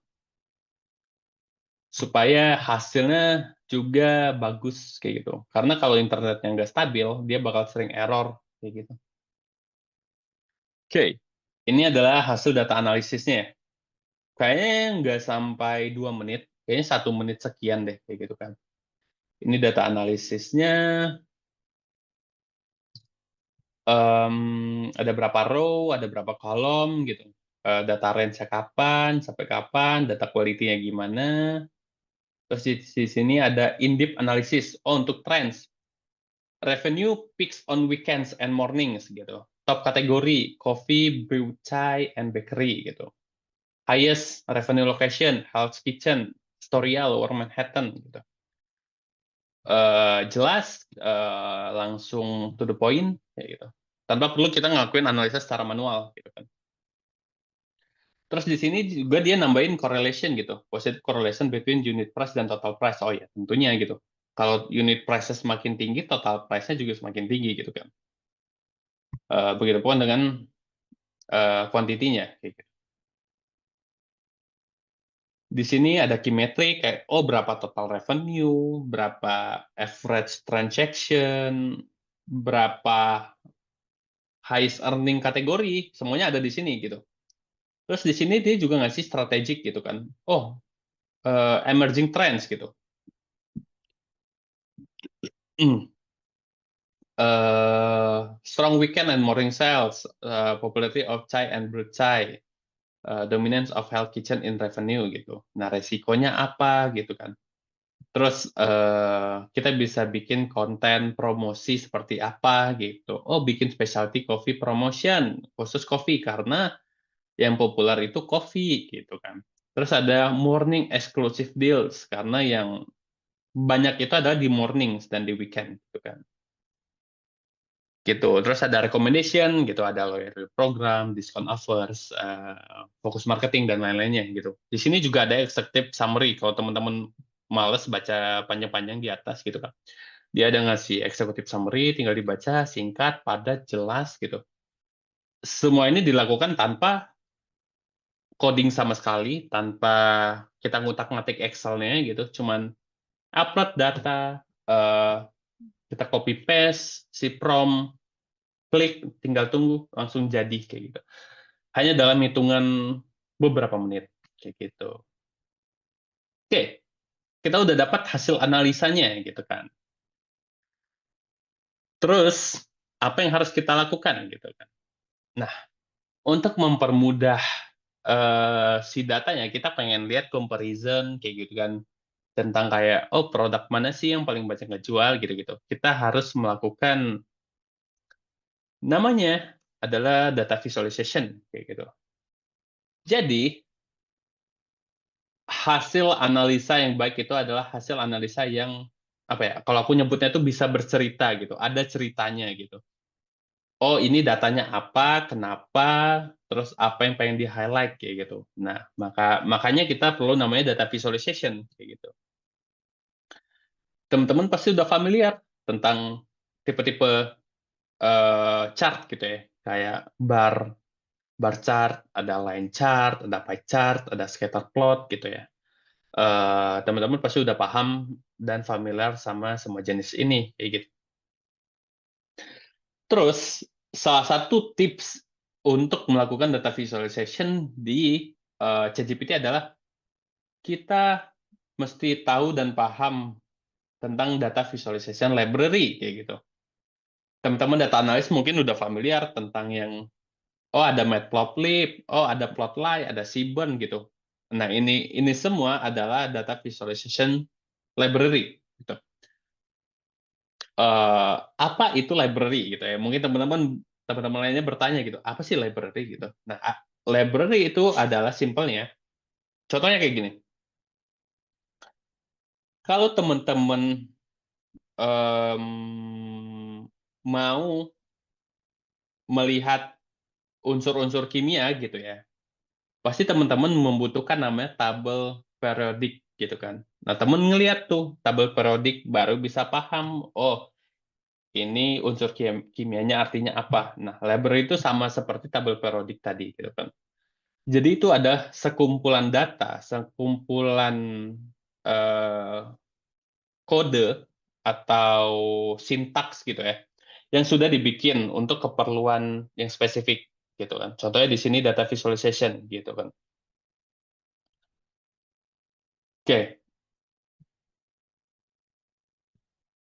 Supaya hasilnya juga bagus kayak gitu. Karena kalau internetnya nggak stabil, dia bakal sering error kayak gitu. Oke, ini adalah hasil data analisisnya ya. Kayaknya nggak sampai 2 menit, kayaknya 1 menit sekian deh kayak gitu kan. Ini data analisisnya. Ada berapa row, ada berapa kolom gitu. Data range-nya kapan, sampai kapan, data quality-nya gimana. Terus di sini ada in-depth analysis. Oh, untuk trends. Revenue peaks on weekends and mornings gitu. Top kategori coffee, brew, chai, and bakery gitu. Highest revenue location, Hell's Kitchen, Astoria, Lower Manhattan gitu. Jelas, langsung to the point kayak gitu. Tanpa perlu kita ngelakuin analisa secara manual gitu kan. Terus di sini juga dia nambahin correlation gitu, positive correlation between unit price dan total price. Oh ya, tentunya gitu. Kalau unit price semakin tinggi, total price-nya juga semakin tinggi gitu kan. Begitupun dengan kuantitinya. Gitu. Di sini ada key metric kayak berapa total revenue, berapa average transaction, berapa highest earning kategori, semuanya ada di sini gitu. Terus di sini dia juga ngasih strategic gitu kan. Emerging trends gitu. Strong weekend and morning sales, popularity of chai and brewed chai, dominance of health kitchen in revenue gitu. Nah, resikonya apa gitu kan? Terus kita bisa bikin konten promosi seperti apa gitu. Oh, bikin specialty coffee promotion khusus kopi karena yang populer itu kopi gitu kan. Terus ada morning exclusive deals karena yang banyak itu adalah di mornings dan di weekend gitu kan. Gitu. Terus ada recommendation gitu, ada loyalty program, discount offers, fokus marketing dan lain-lainnya gitu. Di sini juga ada executive summary kalau teman-teman males baca panjang-panjang di atas gitu kan. Dia ada ngasih executive summary, tinggal dibaca singkat, padat, jelas gitu. Semua ini dilakukan tanpa coding sama sekali, tanpa kita ngutak-ngatik Excel-nya gitu, cuman upload data, kita copy paste si prompt, klik, tinggal tunggu, langsung jadi kayak gitu. Hanya dalam hitungan beberapa menit kayak gitu. Oke, kita udah dapat hasil analisanya gitu kan. Terus apa yang harus kita lakukan gitu kan. Nah, untuk mempermudah si datanya, kita pengen lihat comparison kayak gitu kan, tentang kayak produk mana sih yang paling banyak ngejual gitu-gitu. Kita harus melakukan namanya adalah data visualization kayak gitu. Jadi hasil analisa yang baik itu adalah hasil analisa yang apa ya? Kalau aku nyebutnya itu bisa bercerita gitu, ada ceritanya gitu. Oh, ini datanya apa, kenapa, terus apa yang pengen di-highlight kayak gitu. Nah, makanya kita perlu namanya data visualization kayak gitu. Teman-teman pasti udah familiar tentang tipe-tipe chart gitu ya, kayak bar chart, ada line chart, ada pie chart, ada scatter plot gitu ya. Teman-teman pasti udah paham dan familiar sama semua jenis ini kayak gitu. Terus salah satu tips untuk melakukan data visualization di ChatGPT adalah kita mesti tahu dan paham tentang data visualization library kayak gitu. Teman-teman data analis mungkin udah familiar tentang yang ada Matplotlib, ada Plotly, ada Seaborn gitu. Nah, ini semua adalah data visualization library gitu. Apa itu library gitu ya? Mungkin teman-teman lainnya bertanya gitu, apa sih library gitu? Nah, library itu adalah simpelnya. Contohnya kayak gini. Kalau teman-teman em, mau melihat unsur-unsur kimia gitu ya, pasti teman-teman membutuhkan namanya tabel periodik gitu kan. Nah, teman ngelihat tuh tabel periodik baru bisa paham, oh ini unsur kimianya artinya apa. Nah, library itu sama seperti tabel periodik tadi gitu kan. Jadi itu ada sekumpulan data, sekumpulan eh, kode atau sintaks gitu ya, yang sudah dibikin untuk keperluan yang spesifik gitu kan. Contohnya di sini data visualization gitu kan. Oke,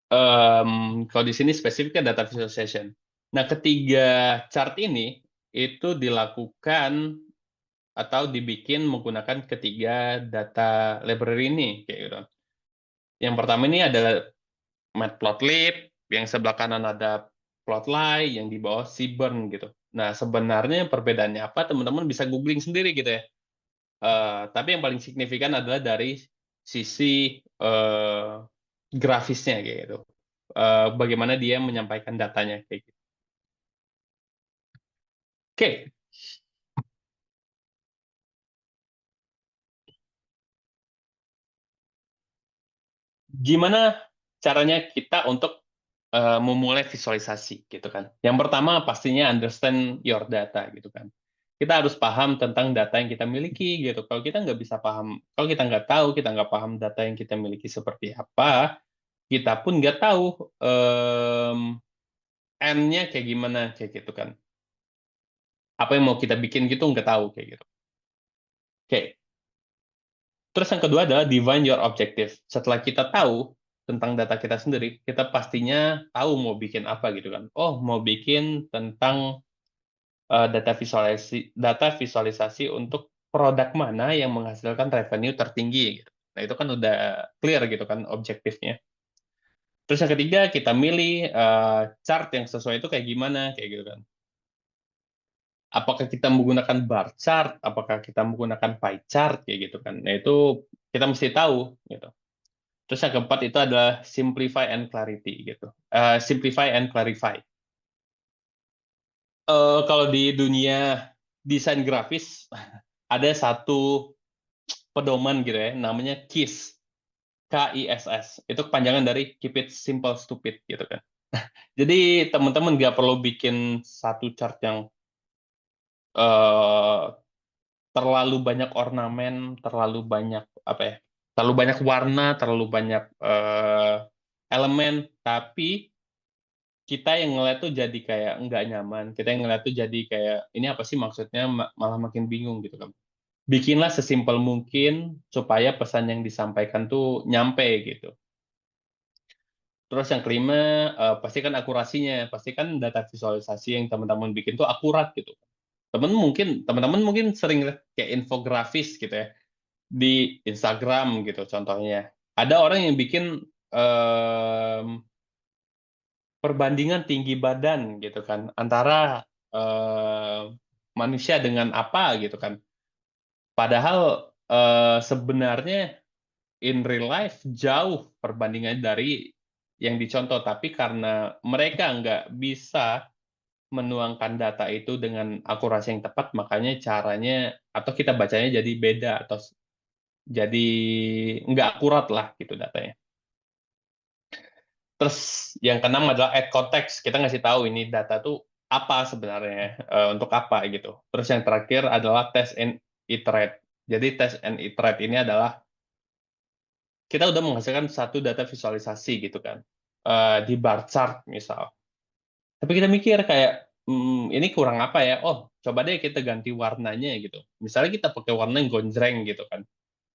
kalau di sini spesifiknya data visualization. Nah, ketiga chart ini itu dilakukan atau dibikin menggunakan ketiga data library ini kayak gitu. Yang pertama ini adalah Matplotlib, yang sebelah kanan ada Plotly, yang di bawah Seaborn gitu. Nah, sebenarnya perbedaannya apa, teman-teman bisa googling sendiri gitu ya. Tapi yang paling signifikan adalah dari sisi grafisnya kayak gitu. Bagaimana dia menyampaikan datanya kayak gitu. Oke, gimana caranya kita untuk memulai visualisasi gitu kan. Yang pertama pastinya understand your data gitu kan. Kita harus paham tentang data yang kita miliki gitu. Kalau kita nggak bisa paham, kalau kita nggak tahu, kita nggak paham data yang kita miliki seperti apa, kita pun nggak tahu N-nya kayak gimana kayak gitu kan. Apa yang mau kita bikin gitu nggak tahu kayak gitu. Oke. Terus yang kedua adalah define your objective. Setelah kita tahu tentang data kita sendiri, kita pastinya tahu mau bikin apa gitu kan. Oh, mau bikin tentang data visualisasi untuk produk mana yang menghasilkan revenue tertinggi gitu. Nah, itu kan udah clear gitu kan objektifnya. Terus yang ketiga, kita milih chart yang sesuai itu kayak gimana kayak gitu kan. Apakah kita menggunakan bar chart, apakah kita menggunakan pie chart kayak gitu kan. Nah, itu kita mesti tahu gitu. Terus yang keempat itu adalah simplify and clarity gitu. Simplify and clarify. Kalau di dunia desain grafis ada satu pedoman gitu ya, namanya KISS. KISS. Itu kepanjangan dari Keep It Simple Stupid gitu kan. Jadi teman-teman nggak perlu bikin satu chart yang eh, terlalu banyak ornamen, terlalu banyak apa ya, terlalu banyak warna, terlalu banyak elemen, tapi kita yang ngeliat tuh jadi kayak nggak nyaman. Kita yang ngeliat tuh jadi kayak ini apa sih maksudnya, malah makin bingung gitu kan. Bikinlah sesimpel mungkin supaya pesan yang disampaikan tuh nyampe gitu. Terus yang kelima, pastikan akurasinya. Pastikan data visualisasi yang teman-teman bikin tuh akurat gitu. Teman-teman mungkin sering lihat kayak infografis gitu ya di Instagram gitu contohnya. Ada orang yang bikin perbandingan tinggi badan gitu kan antara manusia dengan apa gitu kan. Padahal sebenarnya in real life jauh perbandingannya dari yang dicontoh, tapi karena mereka nggak bisa menuangkan data itu dengan akurasi yang tepat, makanya caranya atau kita bacanya jadi beda atau jadi nggak akurat lah gitu datanya. Terus yang keenam adalah add context. Kita ngasih tahu ini data tuh apa sebenarnya, untuk apa gitu. Terus yang terakhir adalah test and iterate. Jadi test and iterate ini adalah kita udah menghasilkan satu data visualisasi gitu kan, di bar chart misal. Tapi kita mikir kayak, ini kurang apa ya? Oh, coba deh kita ganti warnanya gitu. Misalnya kita pakai warna yang gonjreng gitu kan,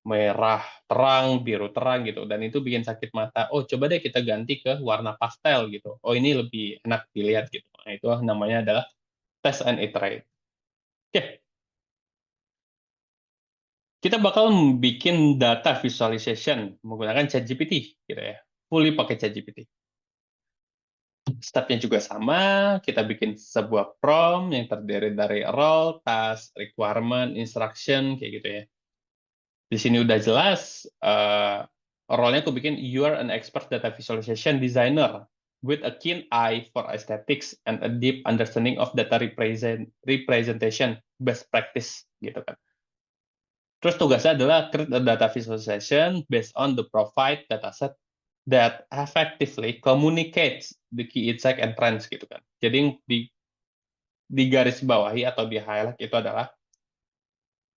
merah terang, biru terang gitu, dan itu bikin sakit mata. Oh, coba deh kita ganti ke warna pastel gitu. Oh, ini lebih enak dilihat gitu. Nah, itu namanya adalah test and iterate. Oke, kita bakal bikin data visualization menggunakan ChatGPT gitu ya. Fully pakai ChatGPT. Stepnya juga sama, kita bikin sebuah prompt yang terdiri dari role, task, requirement, instruction, kayak gitu ya. Di sini udah jelas, role-nya aku bikin, you are an expert data visualization designer. with a keen eye for aesthetics and a deep understanding of data representation best practice gitu kan. Terus tugasnya adalah create a data visualization based on the provide dataset that effectively communicates the key insight and trends gitu kan. Jadi yang di garis bawahi atau di highlight itu adalah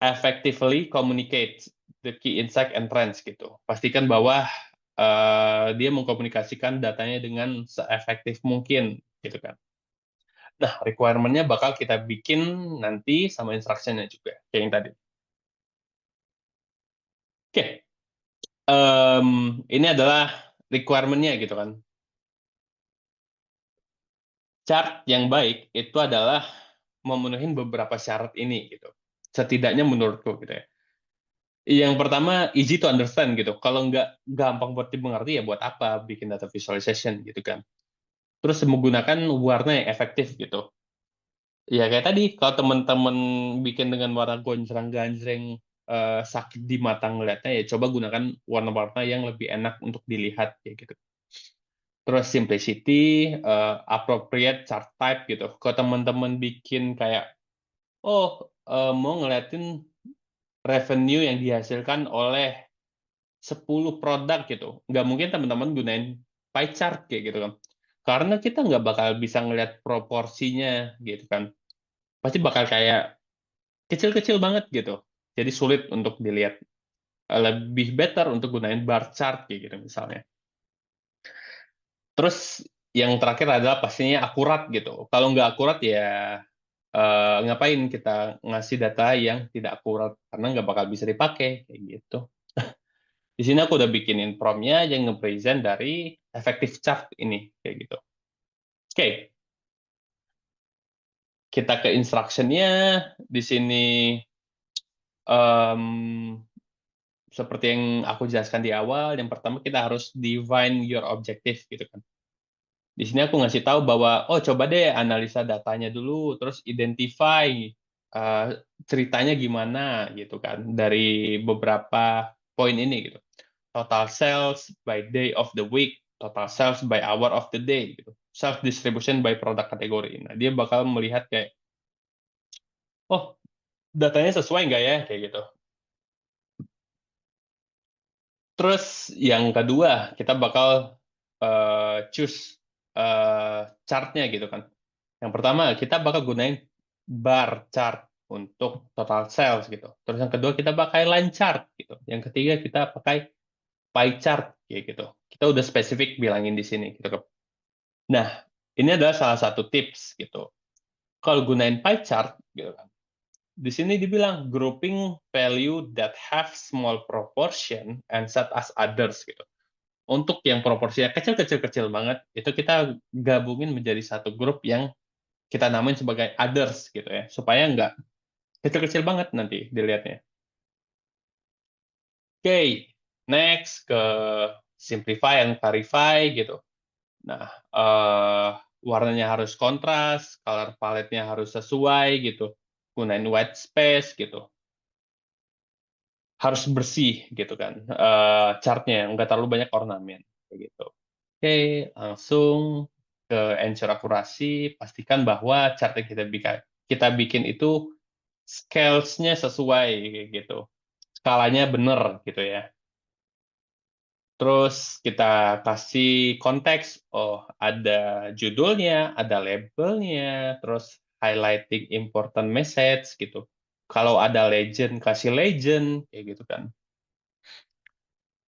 effectively communicates the key insight and trends gitu. Pastikan bahwa dia mengkomunikasikan datanya dengan seefektif mungkin gitu kan. Nah, requirement-nya bakal kita bikin nanti sama instruction-nya juga kayak yang tadi. Oke. Ini adalah requirement-nya gitu kan. Chart yang baik itu adalah memenuhi beberapa syarat ini gitu. Setidaknya menurutku gitu ya. Yang pertama easy to understand gitu. Kalau nggak gampang buat dimengerti ya buat apa bikin data visualization gitu kan. Terus menggunakan warna yang efektif gitu. Ya kayak tadi kalau teman-teman bikin dengan warna gonjreng-ganjreng sakit di mata ngeliatnya ya coba gunakan warna-warna yang lebih enak untuk dilihat kayak gitu. Terus simplicity, appropriate chart type gitu. Kalau teman-teman bikin kayak mau ngeliatin revenue yang dihasilkan oleh 10 produk gitu. Nggak mungkin teman-teman gunain pie chart kayak gitu kan. Karena kita nggak bakal bisa ngelihat proporsinya gitu kan. Pasti bakal kayak kecil-kecil banget gitu. Jadi sulit untuk dilihat. Lebih better untuk gunain bar chart kayak gitu misalnya. Terus yang terakhir adalah pastinya akurat gitu. Kalau nggak akurat ya ngapain kita ngasih data yang tidak akurat karena nggak bakal bisa dipakai kayak gitu. Di sini aku udah bikinin prompt-nya yang nge-present dari effective chart ini kayak gitu. Oke, kita ke instruction-nya. Di sini em, seperti yang aku jelaskan di awal, yang pertama kita harus define your objective gitu kan. Di sini aku ngasih tahu bahwa coba deh analisa datanya dulu, terus identify ceritanya gimana gitu kan dari beberapa poin ini gitu. Total sales by day of the week, total sales by hour of the day gitu. Sales distribution by product kategori. Nah, dia bakal melihat kayak datanya sesuai nggak ya kayak gitu. Terus yang kedua, kita bakal choose chart-nya gitu kan. Yang pertama, kita bakal gunain bar chart untuk total sales gitu. Terus yang kedua, kita pakai line chart gitu. Yang ketiga, kita pakai pie chart kayak gitu. Kita udah spesifik bilangin di sini gitu. Nah, ini adalah salah satu tips gitu. Kalau gunain pie chart gitu kan. Di sini dibilang grouping value that have small proportion and set as others gitu. Untuk yang proporsinya kecil-kecil-kecil banget, itu kita gabungin menjadi satu grup yang kita namain sebagai others gitu ya, supaya nggak kecil-kecil banget nanti dilihatnya. Oke, next ke simplify and clarify gitu. Nah, warnanya harus kontras, color palette-nya harus sesuai gitu, gunain white space gitu. Harus bersih gitu kan, chart-nya, nggak terlalu banyak ornamen kayak gitu. Oke, langsung ke ensure akurasi, pastikan bahwa chart yang kita bikin itu scales-nya sesuai kayak gitu. Skalanya benar gitu ya. Terus kita kasih konteks, ada judulnya, ada labelnya, terus highlighting important message gitu. Kalau ada legend, kasih legend, kayak gitu kan.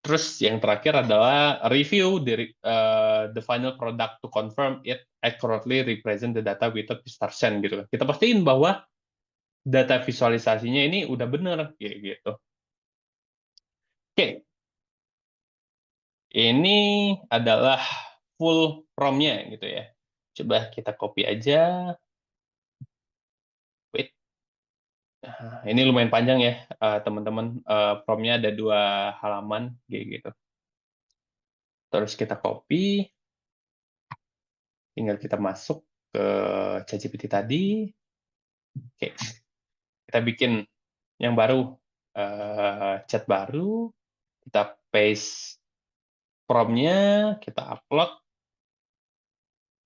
Terus yang terakhir adalah review the final product to confirm it accurately represent the data without distortion gitu. Kita pastiin bahwa data visualisasinya ini udah benar kayak gitu. Oke, ini adalah full prompt-nya gitu ya. Coba kita copy aja. Wait. Ini lumayan panjang ya, teman-teman. Prompt-nya ada 2 halaman kayak gitu. Terus kita copy, tinggal kita masuk ke ChatGPT tadi. Oke, kita bikin yang baru, chat baru, kita paste prompt-nya, kita upload.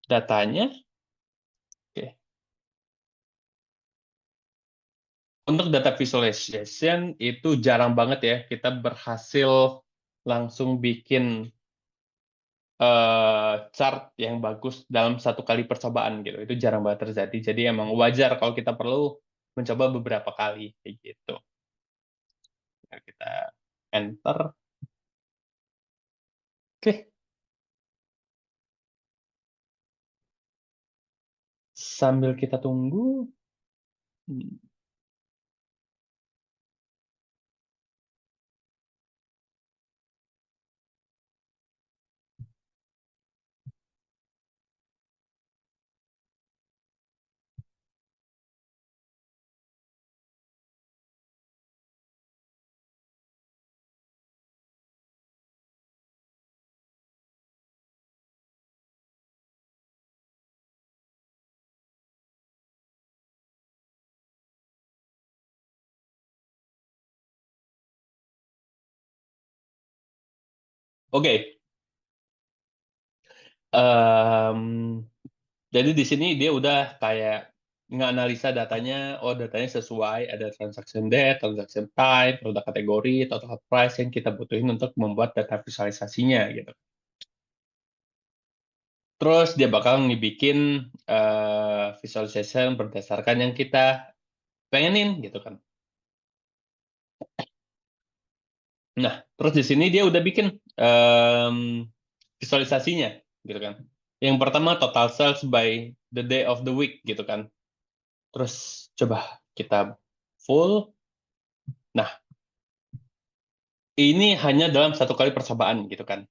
datanya. Oke. Untuk data visualization itu jarang banget ya kita berhasil langsung bikin chart yang bagus dalam satu kali percobaan gitu. Itu jarang banget terjadi. Jadi emang wajar kalau kita perlu mencoba beberapa kali kayak gitu. Nah, kita enter. Oke. Sambil kita tunggu. Oke. Jadi di sini dia udah kayak nganalisa datanya, oh datanya sesuai, ada transaction date, transaction type, produk kategori, total price yang kita butuhin untuk membuat data visualisasinya gitu. Terus dia bakal ngebikin visualization berdasarkan yang kita pengenin gitu kan. Nah, terus di sini dia udah bikin visualisasinya gitu kan. Yang pertama total sales by the day of the week gitu kan. Terus coba kita full. Nah, ini hanya dalam satu kali percobaan gitu kan.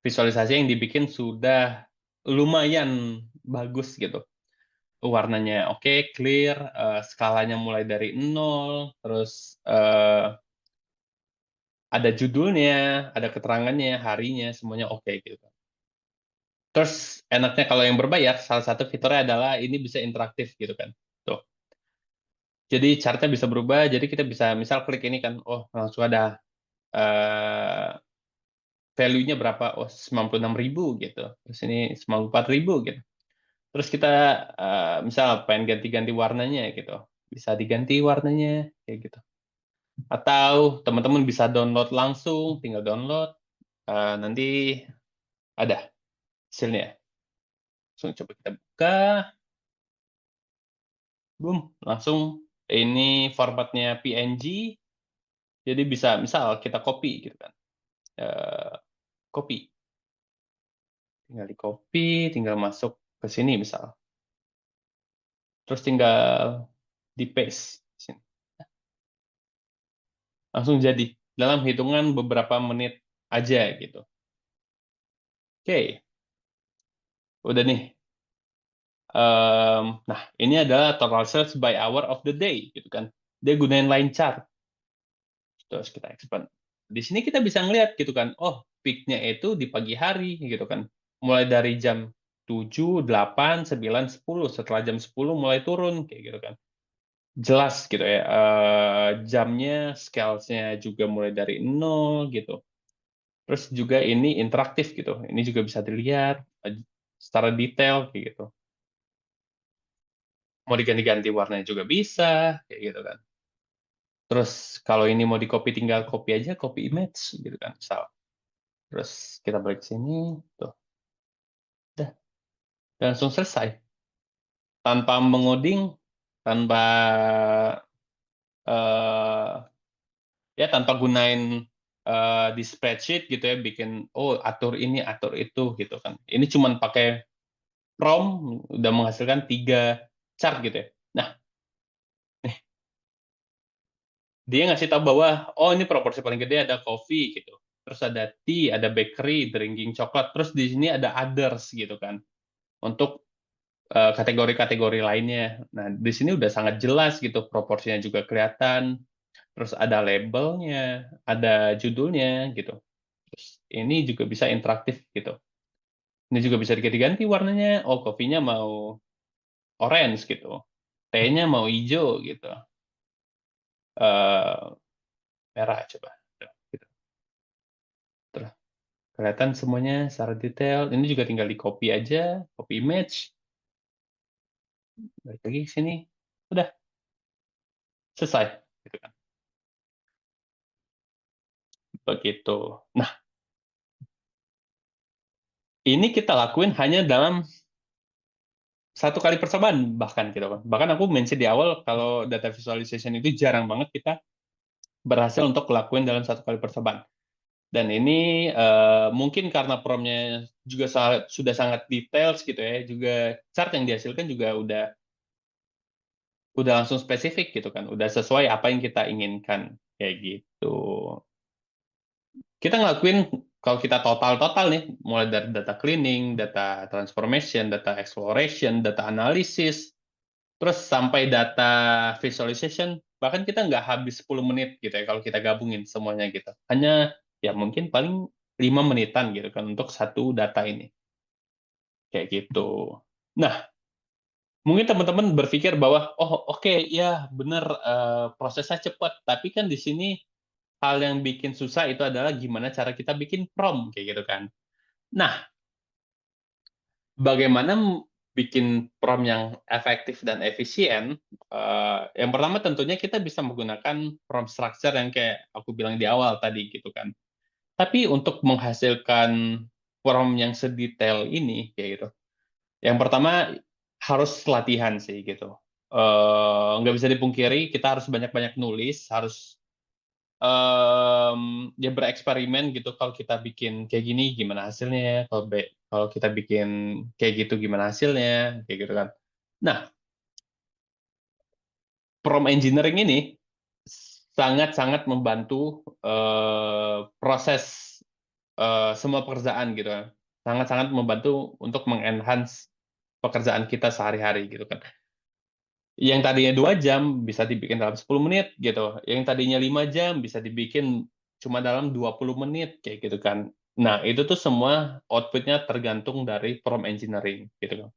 Visualisasi yang dibikin sudah lumayan bagus gitu. Warnanya oke, clear, skalanya mulai dari 0, terus ada judulnya, ada keterangannya, harinya, semuanya oke gitu. Terus enaknya kalau yang berbayar, salah satu fiturnya adalah ini bisa interaktif gitu kan. Tuh. Jadi chartnya bisa berubah, jadi kita bisa misal klik ini kan, oh langsung ada value-nya berapa? Oh 96.000 gitu. Terus ini 94.000 gitu. Terus kita misal pengen ganti-ganti warnanya gitu. Bisa diganti warnanya kayak gitu. Atau teman-teman bisa download langsung, tinggal download, nanti ada hasilnya. Langsung coba kita buka, boom, langsung ini formatnya PNG, jadi bisa misal kita copy gitu kan, copy, tinggal di copy, tinggal masuk ke sini misal, terus tinggal di paste sini, langsung jadi dalam hitungan beberapa menit aja gitu. Oke, udah nih. Nah, ini adalah total sales by hour of the day, gitu kan. Dia gunain line chart. Terus kita expand. Di sini kita bisa ngelihat gitu kan, oh peak-nya itu di pagi hari gitu kan. Mulai dari jam 7, 8, 9, 10. Setelah jam 10 mulai turun kayak gitu kan. Jelas gitu ya. Jamnya, scales-nya juga mulai dari 0 gitu. Terus juga ini interaktif gitu. Ini juga bisa dilihat secara detail kayak gitu. Mau diganti-ganti warnanya juga bisa kayak gitu kan. Terus kalau ini mau di-copy tinggal copy aja, copy image gitu kan, misal. Terus kita balik sini, tuh, udah, langsung selesai. Tanpa mengoding, tanpa eh, ya tanpa gunain di spreadsheet gitu ya, bikin oh atur ini, atur itu gitu kan. Ini cuman pakai prompt udah menghasilkan 3 chart gitu ya. Nah, nih, dia ngasih tahu bahwa oh ini proporsi paling gede ada coffee gitu. Terus ada tea, ada bakery, drinking coklat. Terus di sini ada others gitu kan. Untuk kategori-kategori lainnya. Nah, di sini udah sangat jelas gitu, proporsinya juga kelihatan. Terus ada labelnya, ada judulnya gitu. Terus ini juga bisa interaktif gitu. Ini juga bisa diganti-ganti warnanya. Oh, kopinya mau orange gitu. T-nya mau hijau gitu. Eh, merah coba. Gitu. Terus kelihatan semuanya secara detail. Ini juga tinggal di copy aja, copy image. Balik lagi ke sini, udah selesai, gitu kan. Begitu. Nah, ini kita lakuin hanya dalam satu kali percobaan bahkan gitu kan. Bahkan aku mention di awal kalau data visualization itu jarang banget kita berhasil untuk lakuin dalam satu kali percobaan. Dan ini mungkin karena promnya juga sudah sangat details gitu ya, juga chart yang dihasilkan juga udah langsung spesifik gitu kan, udah sesuai apa yang kita inginkan kayak gitu. Kita ngelakuin kalau kita total nih, mulai dari data cleaning, data transformation, data exploration, data analysis, terus sampai data visualization, bahkan kita nggak habis 10 menit gitu ya kalau kita gabungin semuanya gitu. Hanya ya mungkin paling 5 menitan gitu kan untuk satu data ini. Kayak gitu. Nah, mungkin teman-teman berpikir bahwa oh oke, ya benar prosesnya cepat, tapi kan di sini hal yang bikin susah itu adalah gimana cara kita bikin prompt kayak gitu kan. Nah, bagaimana bikin prompt yang efektif dan efisien? Yang pertama tentunya kita bisa menggunakan prompt structure yang kayak aku bilang di awal tadi gitu kan. Tapi untuk menghasilkan prompt yang sedetail ini kayak gitu, yang pertama harus latihan sih gitu. Nggak bisa dipungkiri kita harus banyak-banyak nulis, harus ya bereksperimen gitu. Kalau kita bikin kayak gini gimana hasilnya, kalau kita bikin kayak gitu gimana hasilnya, kayak gitu kan. Nah, prompt engineering ini sangat-sangat membantu proses semua pekerjaan gitu kan. Sangat-sangat membantu untuk mengenhance pekerjaan kita sehari-hari gitu kan. Yang tadinya 2 jam bisa dibikin dalam 10 menit gitu, yang tadinya 5 jam bisa dibikin cuma dalam 20 menit kayak gitu kan. Nah, itu tuh semua output-nya tergantung dari prompt engineering gitu kan.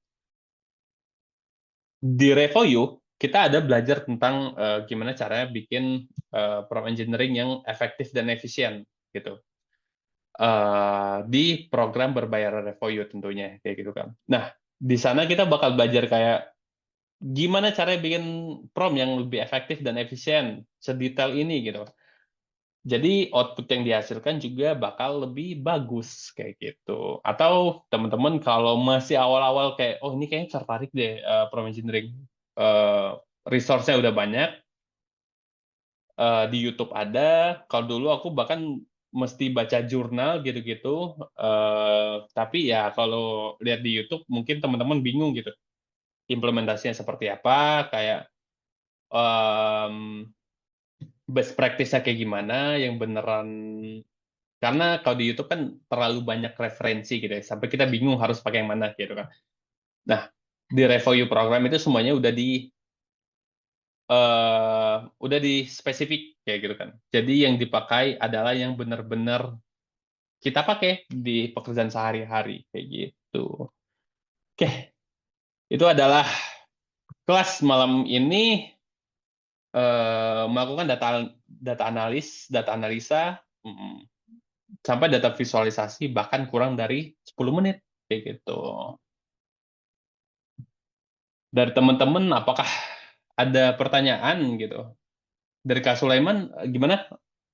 Di Revoyu kita ada belajar tentang gimana caranya bikin prompt engineering yang efektif dan efisien gitu. Di program berbayar Revoyu tentunya kayak gitu kan. Nah, di sana kita bakal belajar kayak gimana caranya bikin prompt yang lebih efektif dan efisien, sedetail ini gitu. Jadi output yang dihasilkan juga bakal lebih bagus kayak gitu. Atau teman-teman kalau masih awal-awal kayak, oh ini kayaknya tertarik deh prompt engineering, resource-nya udah banyak, di YouTube ada. Kalau dulu aku bahkan mesti baca jurnal gitu-gitu. Tapi ya kalau lihat di YouTube mungkin teman-teman bingung gitu implementasinya seperti apa, kayak um, best practice-nya kayak gimana, yang beneran karena kalau di YouTube kan terlalu banyak referensi gitu ya, sampai kita bingung harus pakai yang mana gitu kan. Nah, di Review program itu semuanya udah di spesifik kayak gitu kan. Jadi yang dipakai adalah yang benar-benar kita pakai di pekerjaan sehari-hari kayak gitu. Oke, itu adalah kelas malam ini melakukan data analisa, sampai data visualisasi bahkan kurang dari 10 menit kayak gitu. Dari teman-teman apakah ada pertanyaan gitu? Dari Kak Sulaiman gimana?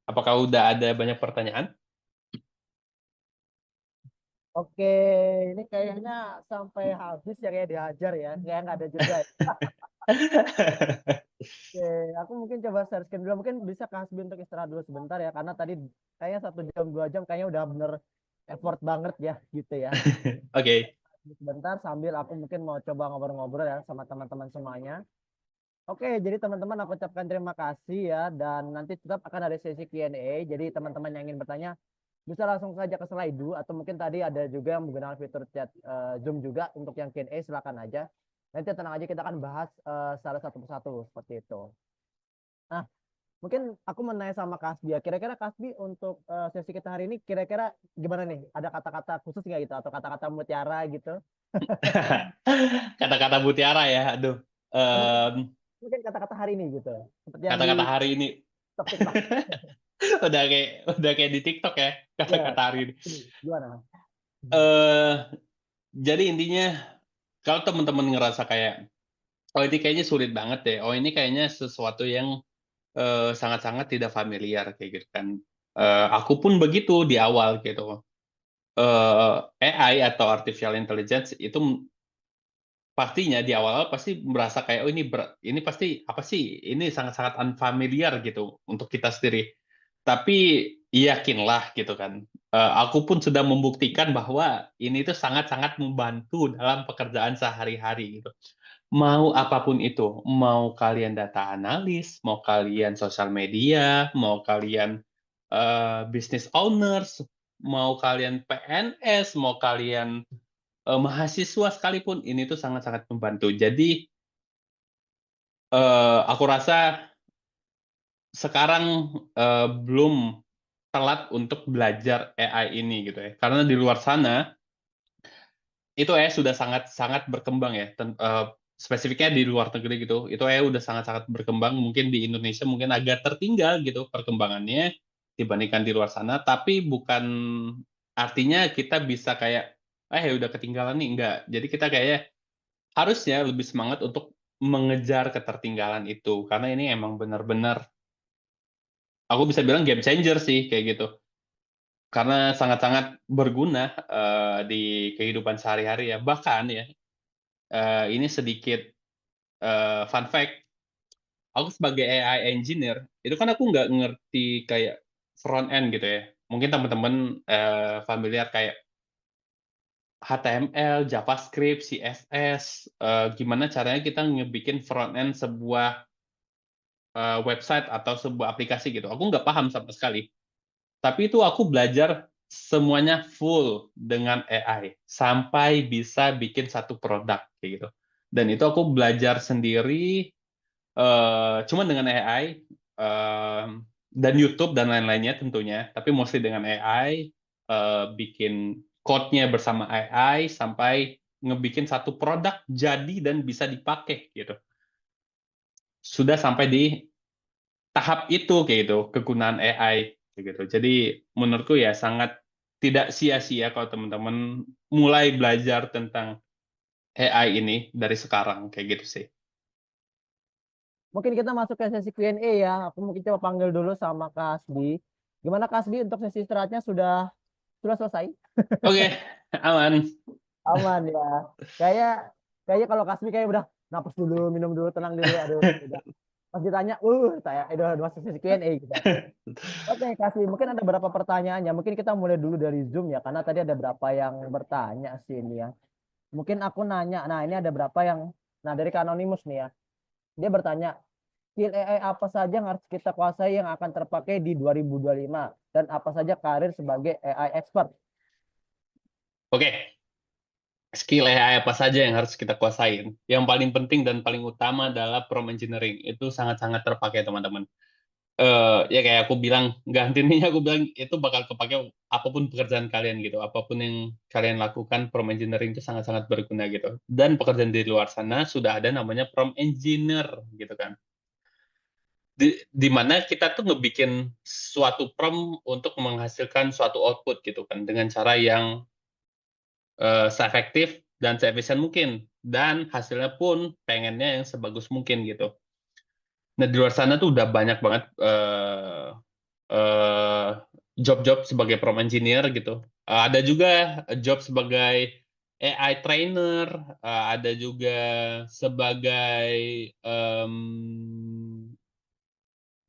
Apakah udah ada banyak pertanyaan? Oke, ini kayaknya sampai habis ya kayak dihajar ya, kayak nggak ada jeda. Oke, aku mungkin coba searchkan dulu. Mungkin bisa Kak Hasbi untuk istirahat dulu sebentar ya, karena tadi kayaknya 1 jam 2 jam kayaknya udah bener effort banget ya gitu ya. Oke. Sebentar sambil aku mungkin mau coba ngobrol-ngobrol ya sama teman-teman semuanya. Oke, jadi teman-teman aku ucapkan terima kasih ya, dan nanti tetap akan ada sesi Q&A. Jadi teman-teman yang ingin bertanya bisa langsung saja ke Slido, atau mungkin tadi ada juga yang menggunakan fitur chat Zoom juga untuk yang Q&A, silakan aja. Nanti tenang aja, kita akan bahas secara satu persatu seperti itu. Nah, mungkin aku mau nanya sama Kasbi ya. Kira-kira Kasbi untuk sesi kita hari ini kira-kira gimana nih? Ada kata-kata khusus nggak gitu atau kata-kata mutiara gitu? Kata-kata mutiara ya, aduh. Ya, mungkin Em, mungkin kata-kata hari ini gitu. Seperti yang di Kata-kata hari ini. TikTok TikTok. udah kayak di TikTok ya, Ya, kata-kata Ari. gimana? Eh, jadi intinya kalau teman-teman ngerasa kayak, oh ini kayaknya sulit banget deh, oh ini kayaknya sesuatu yang sangat-sangat tidak familiar kayak gitu kan. Aku pun begitu di awal gitu. AI atau artificial intelligence itu pastinya di awal-awal pasti merasa kayak, oh ini pasti apa sih? Ini sangat-sangat unfamiliar gitu untuk kita sendiri. Tapi yakinlah gitu kan. Aku pun sudah membuktikan bahwa ini tuh sangat-sangat membantu dalam pekerjaan sehari-hari gitu. Mau apapun itu, mau kalian data analis, mau kalian sosial media, mau kalian business owners, mau kalian PNS, mau kalian mahasiswa sekalipun, ini tuh sangat-sangat membantu. Jadi aku rasa sekarang belum telat untuk belajar AI ini gitu ya. Karena di luar sana itu AI sudah sangat-sangat berkembang ya. Spesifiknya di luar negeri gitu. Itu AI udah sangat-sangat berkembang. Mungkin di Indonesia mungkin agak tertinggal gitu perkembangannya dibandingkan di luar sana. Tapi bukan artinya kita bisa kayak, ya udah ketinggalan nih. Enggak. Jadi kita kayak harusnya lebih semangat untuk mengejar ketertinggalan itu. Karena ini emang benar-benar, aku bisa bilang game changer sih kayak gitu. Karena sangat-sangat berguna di kehidupan sehari-hari ya. Bahkan ya, ini sedikit fun fact, aku sebagai AI engineer, itu kan aku nggak ngerti kayak front end gitu ya. Mungkin teman-teman familiar kayak HTML, JavaScript, CSS, gimana caranya kita ngebikin front end sebuah website atau sebuah aplikasi gitu. Aku nggak paham sama sekali. Tapi itu aku belajar semuanya full dengan AI sampai bisa bikin satu produk kayak gitu. Dan itu aku belajar sendiri, cuma dengan AI dan YouTube dan lain-lainnya tentunya. Tapi mostly dengan AI, bikin code-nya bersama AI sampai ngebikin satu produk jadi dan bisa dipakai gitu. Sudah sampai di tahap itu kayak gitu, kegunaan AI kayak gitu. Jadi menurutku ya sangat tidak sia-sia kalau teman-teman mulai belajar tentang AI ini dari sekarang kayak gitu sih. Mungkin kita masuk ke sesi Q&A ya. Aku mungkin coba panggil dulu sama Kak Hasbi. Gimana Kak Hasbi untuk sesi istirahatnya sudah selesai? Oke, aman. Aman ya. Kayak kayak kalau Kak Hasbi kayak udah napas dulu, minum dulu, tenang dulu. Aduh, udah. Pas ditanya, saya udah masuk sesi Q&A gitu. Oke, Kasih. Mungkin ada beberapa pertanyaannya. Mungkin kita mulai dulu dari Zoom ya, karena tadi ada berapa yang bertanya sih ini ya. Mungkin aku nanya, nah ini ada berapa yang, nah dari Kak Anonymous nih ya. Dia bertanya, skill AI apa saja yang harus kita kuasai yang akan terpakai di 2025? Dan apa saja karir sebagai AI expert? Oke, skill AI apa saja yang harus kita kuasain? Yang paling penting dan paling utama adalah prompt engineering. Itu sangat-sangat terpakai, teman-teman. Ya kayak aku bilang, gantinya aku bilang itu bakal kepake apapun pekerjaan kalian gitu, apapun yang kalian lakukan, prompt engineering itu sangat-sangat berguna gitu. Dan pekerjaan di luar sana sudah ada namanya prompt engineer gitu kan. Di mana kita tuh ngebikin suatu prompt untuk menghasilkan suatu output gitu kan dengan cara yang seefektif dan seefisien mungkin dan hasilnya pun pengennya yang sebagus mungkin gitu. Nah di luar sana tuh udah banyak banget eh, job-job sebagai prompt engineer gitu. Ada juga job sebagai AI trainer, ada juga sebagai em,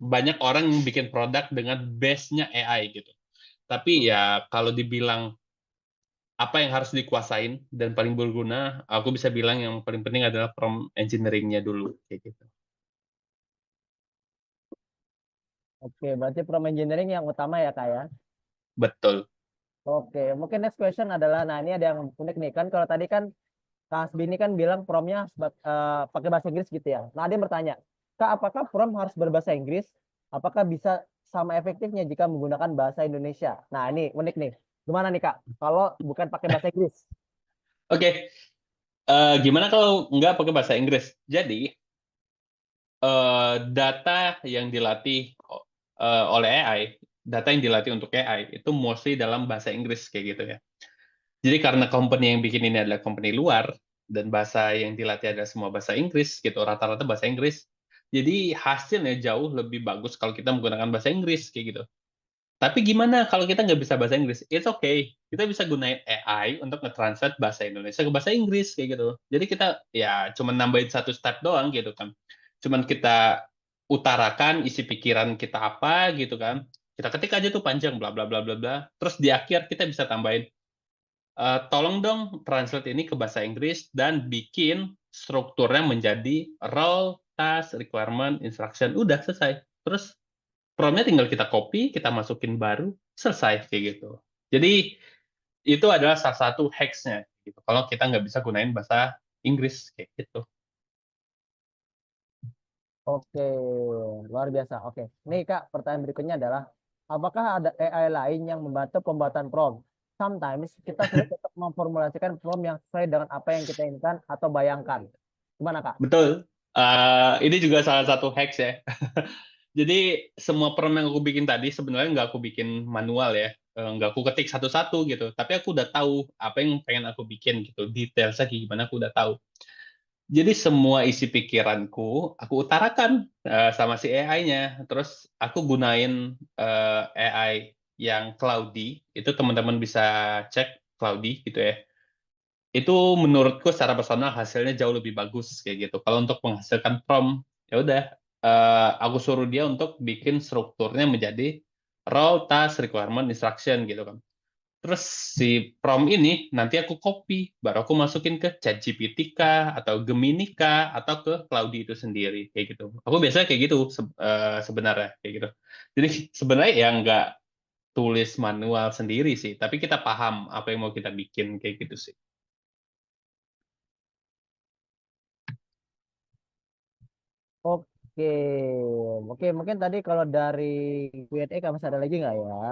banyak orang yang bikin produk dengan base-nya AI gitu. Tapi ya kalau dibilang apa yang harus dikuasain dan paling berguna, aku bisa bilang yang paling penting adalah prompt engineering-nya dulu kayak gitu. Oke, berarti prompt engineering yang utama ya Kak ya. Betul. Oke, mungkin next question adalah, nah ini ada yang unik nih kan, kalau tadi kan Kak Hasbi ini kan bilang promnya pakai bahasa Inggris gitu ya. Nah, ada yang bertanya, Kak, apakah prom harus berbahasa Inggris? Apakah bisa sama efektifnya jika menggunakan bahasa Indonesia? Nah, ini unik nih. Gimana nih, Kak? Kalau bukan pakai bahasa Inggris? Oke, gimana kalau nggak pakai bahasa Inggris? Jadi, data yang dilatih oleh AI, data yang dilatih untuk AI itu mostly dalam bahasa Inggris kayak gitu ya. Jadi karena company yang bikin ini adalah company luar dan bahasa yang dilatih adalah semua bahasa Inggris gitu, rata-rata bahasa Inggris. Jadi hasilnya jauh lebih bagus kalau kita menggunakan bahasa Inggris kayak gitu. Tapi gimana kalau kita nggak bisa bahasa Inggris? It's okay. Kita bisa gunain AI untuk nge-translate bahasa Indonesia ke bahasa Inggris kayak gitu. Jadi kita ya cuma nambahin satu step doang gitu kan. Cuman kita utarakan isi pikiran kita apa gitu kan. Kita ketik aja tuh panjang bla bla bla bla bla. Terus di akhir kita bisa tambahin tolong dong translate ini ke bahasa Inggris dan bikin strukturnya menjadi role, task, requirement, instruction. Udah selesai. Terus prompt-nya tinggal kita copy, kita masukin baru, selesai kayak gitu. Jadi itu adalah salah satu hacks-nya gitu. Kalau kita nggak bisa gunain bahasa Inggris kayak gitu. Oke, luar biasa. Oke, nih Kak, pertanyaan berikutnya adalah, apakah ada AI lain yang membantu pembuatan prompt? Sometimes kita sulit untuk memformulasikan prompt yang sesuai dengan apa yang kita inginkan atau bayangkan. Gimana Kak? Betul. Ini juga salah satu hacks ya. Jadi semua prompt yang aku bikin tadi sebenarnya nggak aku bikin manual ya. Nggak aku ketik satu-satu gitu. Tapi aku udah tahu apa yang pengen aku bikin gitu. Detailnya gimana aku udah tahu. Jadi semua isi pikiranku aku utarakan sama si AI-nya. Terus aku gunain AI yang Cloudy. Itu teman-teman bisa cek Cloudy gitu ya. Itu menurutku secara personal hasilnya jauh lebih bagus kayak gitu. Kalau untuk menghasilkan prompt, ya udah aku suruh dia untuk bikin strukturnya menjadi role, task, requirement, instruction gitu kan. Terus si prompt ini nanti aku copy, baru aku masukin ke ChatGPT kah, atau Gemini kah, atau ke Claude itu sendiri kayak gitu. Aku biasanya kayak gitu sebenarnya kayak gitu. Jadi sebenarnya ya nggak tulis manual sendiri sih, tapi kita paham apa yang mau kita bikin kayak gitu sih. Oke, oke, mungkin tadi kalau dari Q&A Kak masih ada lagi nggak ya?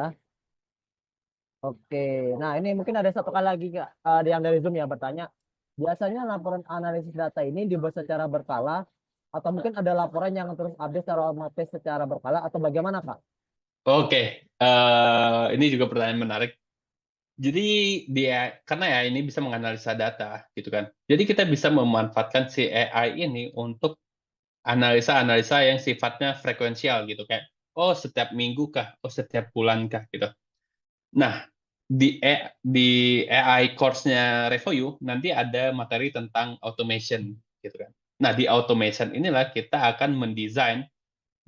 Oke, nah ini mungkin ada satu kali lagi Kak, yang dari Zoom ya bertanya, biasanya laporan analisis data ini dibuat secara berkala atau mungkin ada laporan yang terus update secara otomatis secara berkala atau bagaimana Kak? Oke, ini juga pertanyaan menarik. Jadi dia karena ya ini bisa menganalisa data gitu kan. Jadi kita bisa memanfaatkan si AI ini untuk analisa-analisa yang sifatnya frekuensial gitu kayak oh setiap minggu kah, oh setiap bulan kah gitu. Nah, di AI course-nya Revoyu nanti ada materi tentang automation gitu kan. Nah, di automation inilah kita akan mendesain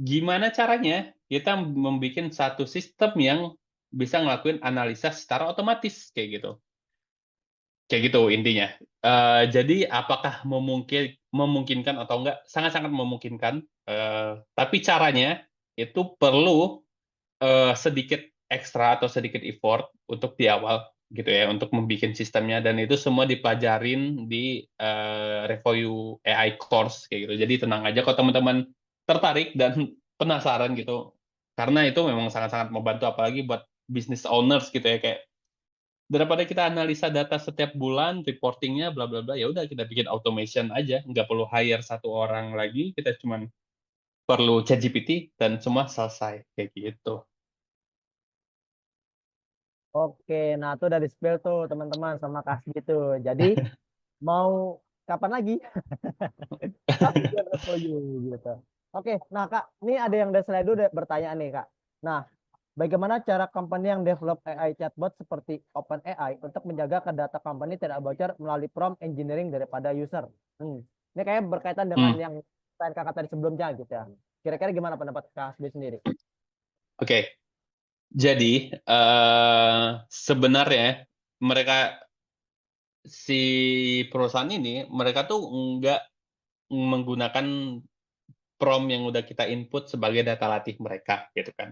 gimana caranya kita membuat satu sistem yang bisa ngelakuin analisa secara otomatis kayak gitu. Kayak gitu intinya. Jadi apakah memungkinkan atau enggak? Sangat-sangat memungkinkan, tapi caranya itu perlu, sedikit ekstra atau sedikit effort untuk di awal gitu ya, untuk membuat sistemnya dan itu semua dipelajarin di, Revoyu AI Course kayak gitu. Jadi tenang aja kalau teman-teman tertarik dan penasaran gitu, karena itu memang sangat-sangat membantu apalagi buat business owners gitu ya, kayak daripada kita analisa data setiap bulan, reporting-nya bla bla bla, ya udah kita bikin automation aja, nggak perlu hire satu orang lagi, kita cuman perlu ChatGPT dan semua selesai, kayak gitu. Oke, nah itu udah di-spill tuh teman-teman sama Kasih itu. Jadi mau kapan lagi? Kasih dia for you gitu. Oke, nah Kak, ini ada yang dari slide dulu bertanya nih Kak. Nah, bagaimana cara company yang develop AI chatbot seperti OpenAI untuk menjaga ke data company tidak bocor melalui prompt engineering daripada user? Ini kayak berkaitan dengan Hmm, yang tanya kakak tadi sebelumnya gitu ya. Kira-kira gimana pendapat Kak Hasbi sendiri? oke. Jadi, sebenarnya mereka si perusahaan ini, mereka tuh nggak menggunakan prompt yang udah kita input sebagai data latih mereka, gitu kan.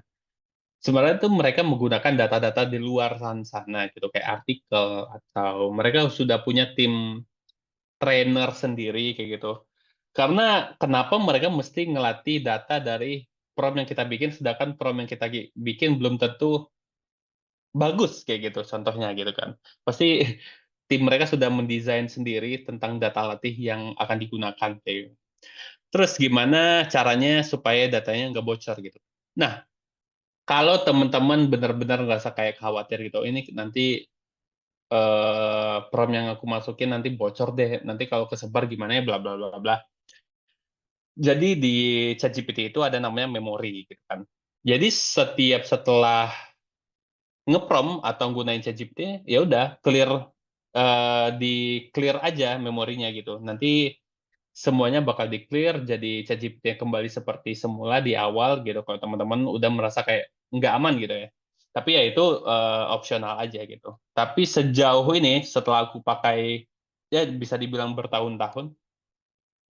Sebenarnya tuh mereka menggunakan data-data di luar sana gitu, kayak artikel atau mereka sudah punya tim trainer sendiri kayak gitu. Karena kenapa mereka mesti ngelatih data dari prompt yang kita bikin, sedangkan prompt yang kita bikin belum tentu bagus kayak gitu, contohnya gitu kan. Pasti tim mereka sudah mendesain sendiri tentang data latih yang akan digunakan kayak gitu. Terus gimana caranya supaya datanya nggak bocor gitu. Nah, Kalau teman-teman benar-benar ngerasa kayak khawatir gitu, ini nanti prompt yang aku masukin nanti bocor deh, nanti kalau kesebar gimana ya, bla bla bla bla. Jadi di ChatGPT itu ada namanya memori, gitu kan. Jadi setelah nge-prompt atau gunain ChatGPT, ya udah di clear aja memorinya gitu. Nanti semuanya bakal di-clear, jadi ChatGPT kembali seperti semula di awal gitu, kalau teman-teman udah merasa kayak nggak aman gitu ya. Tapi ya itu opsional aja gitu. Tapi sejauh ini, setelah aku pakai, ya bisa dibilang bertahun-tahun,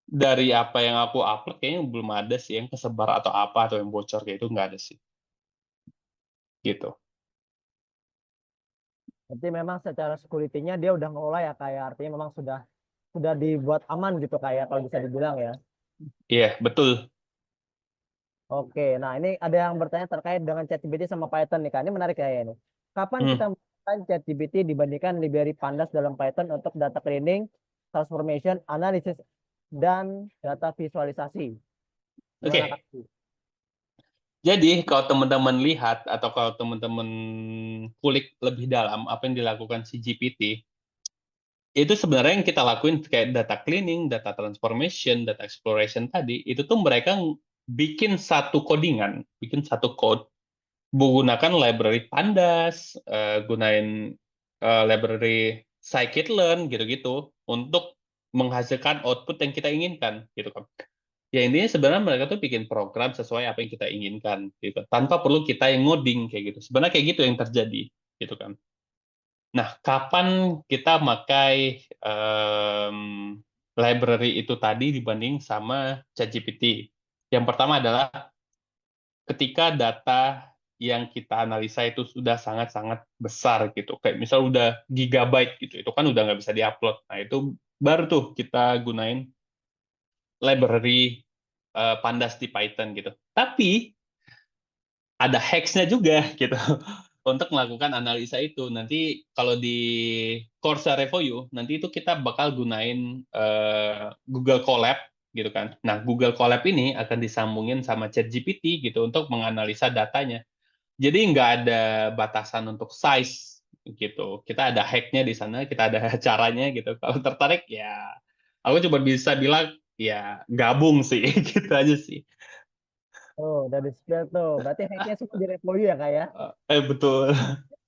dari apa yang aku upload, kayaknya belum ada sih yang kesebar atau apa, atau yang bocor kayak itu, nggak ada sih. Gitu. Berarti memang secara security-nya dia udah ngelola ya kayak artinya memang sudah dibuat aman gitu kayak kalau bisa dibilang ya. Iya, betul. Oke, nah ini ada yang bertanya terkait dengan ChatGPT sama Python nih Kak. Ini menarik ya ini. Kapan kita Hmm, menggunakan ChatGPT dibandingkan library Pandas dalam Python untuk data cleaning, transformation, analisis, dan data visualisasi? Gimana Kak? Oke. Jadi kalau teman-teman lihat atau kalau teman-teman kulik lebih dalam apa yang dilakukan si GPT, itu sebenarnya yang kita lakuin kayak data cleaning, data transformation, data exploration tadi, itu tuh mereka bikin satu codingan, bikin satu code menggunakan library Pandas, gunain library scikit-learn gitu-gitu untuk menghasilkan output yang kita inginkan gitu kan. Ya intinya sebenarnya mereka tuh bikin program sesuai apa yang kita inginkan gitu, tanpa perlu kita yang ngoding kayak gitu. Sebenarnya kayak gitu yang terjadi gitu kan. Nah, kapan kita pakai library itu tadi dibanding sama ChatGPT? Yang pertama adalah ketika data yang kita analisa itu sudah sangat-sangat besar gitu, kayak misal udah gigabyte gitu, itu kan udah nggak bisa diupload. Nah, itu baru tuh kita gunain library Pandas di Python gitu. Tapi ada hacks-nya juga gitu untuk melakukan analisa itu. Nanti kalau di Corsa Revoyu, nanti itu kita bakal gunain Google Colab gitu kan. Nah, Google Colab ini akan disambungin sama ChatGPT gitu untuk menganalisa datanya. Jadi nggak ada batasan untuk size gitu. Kita ada hack-nya di sana, kita ada caranya gitu. Kalau tertarik ya, aku cuma bisa bilang ya gabung sih, gitu aja sih. Oh, udah di-spill tuh. Berarti hacknya semua di Revoyu ya Kak ya? Betul.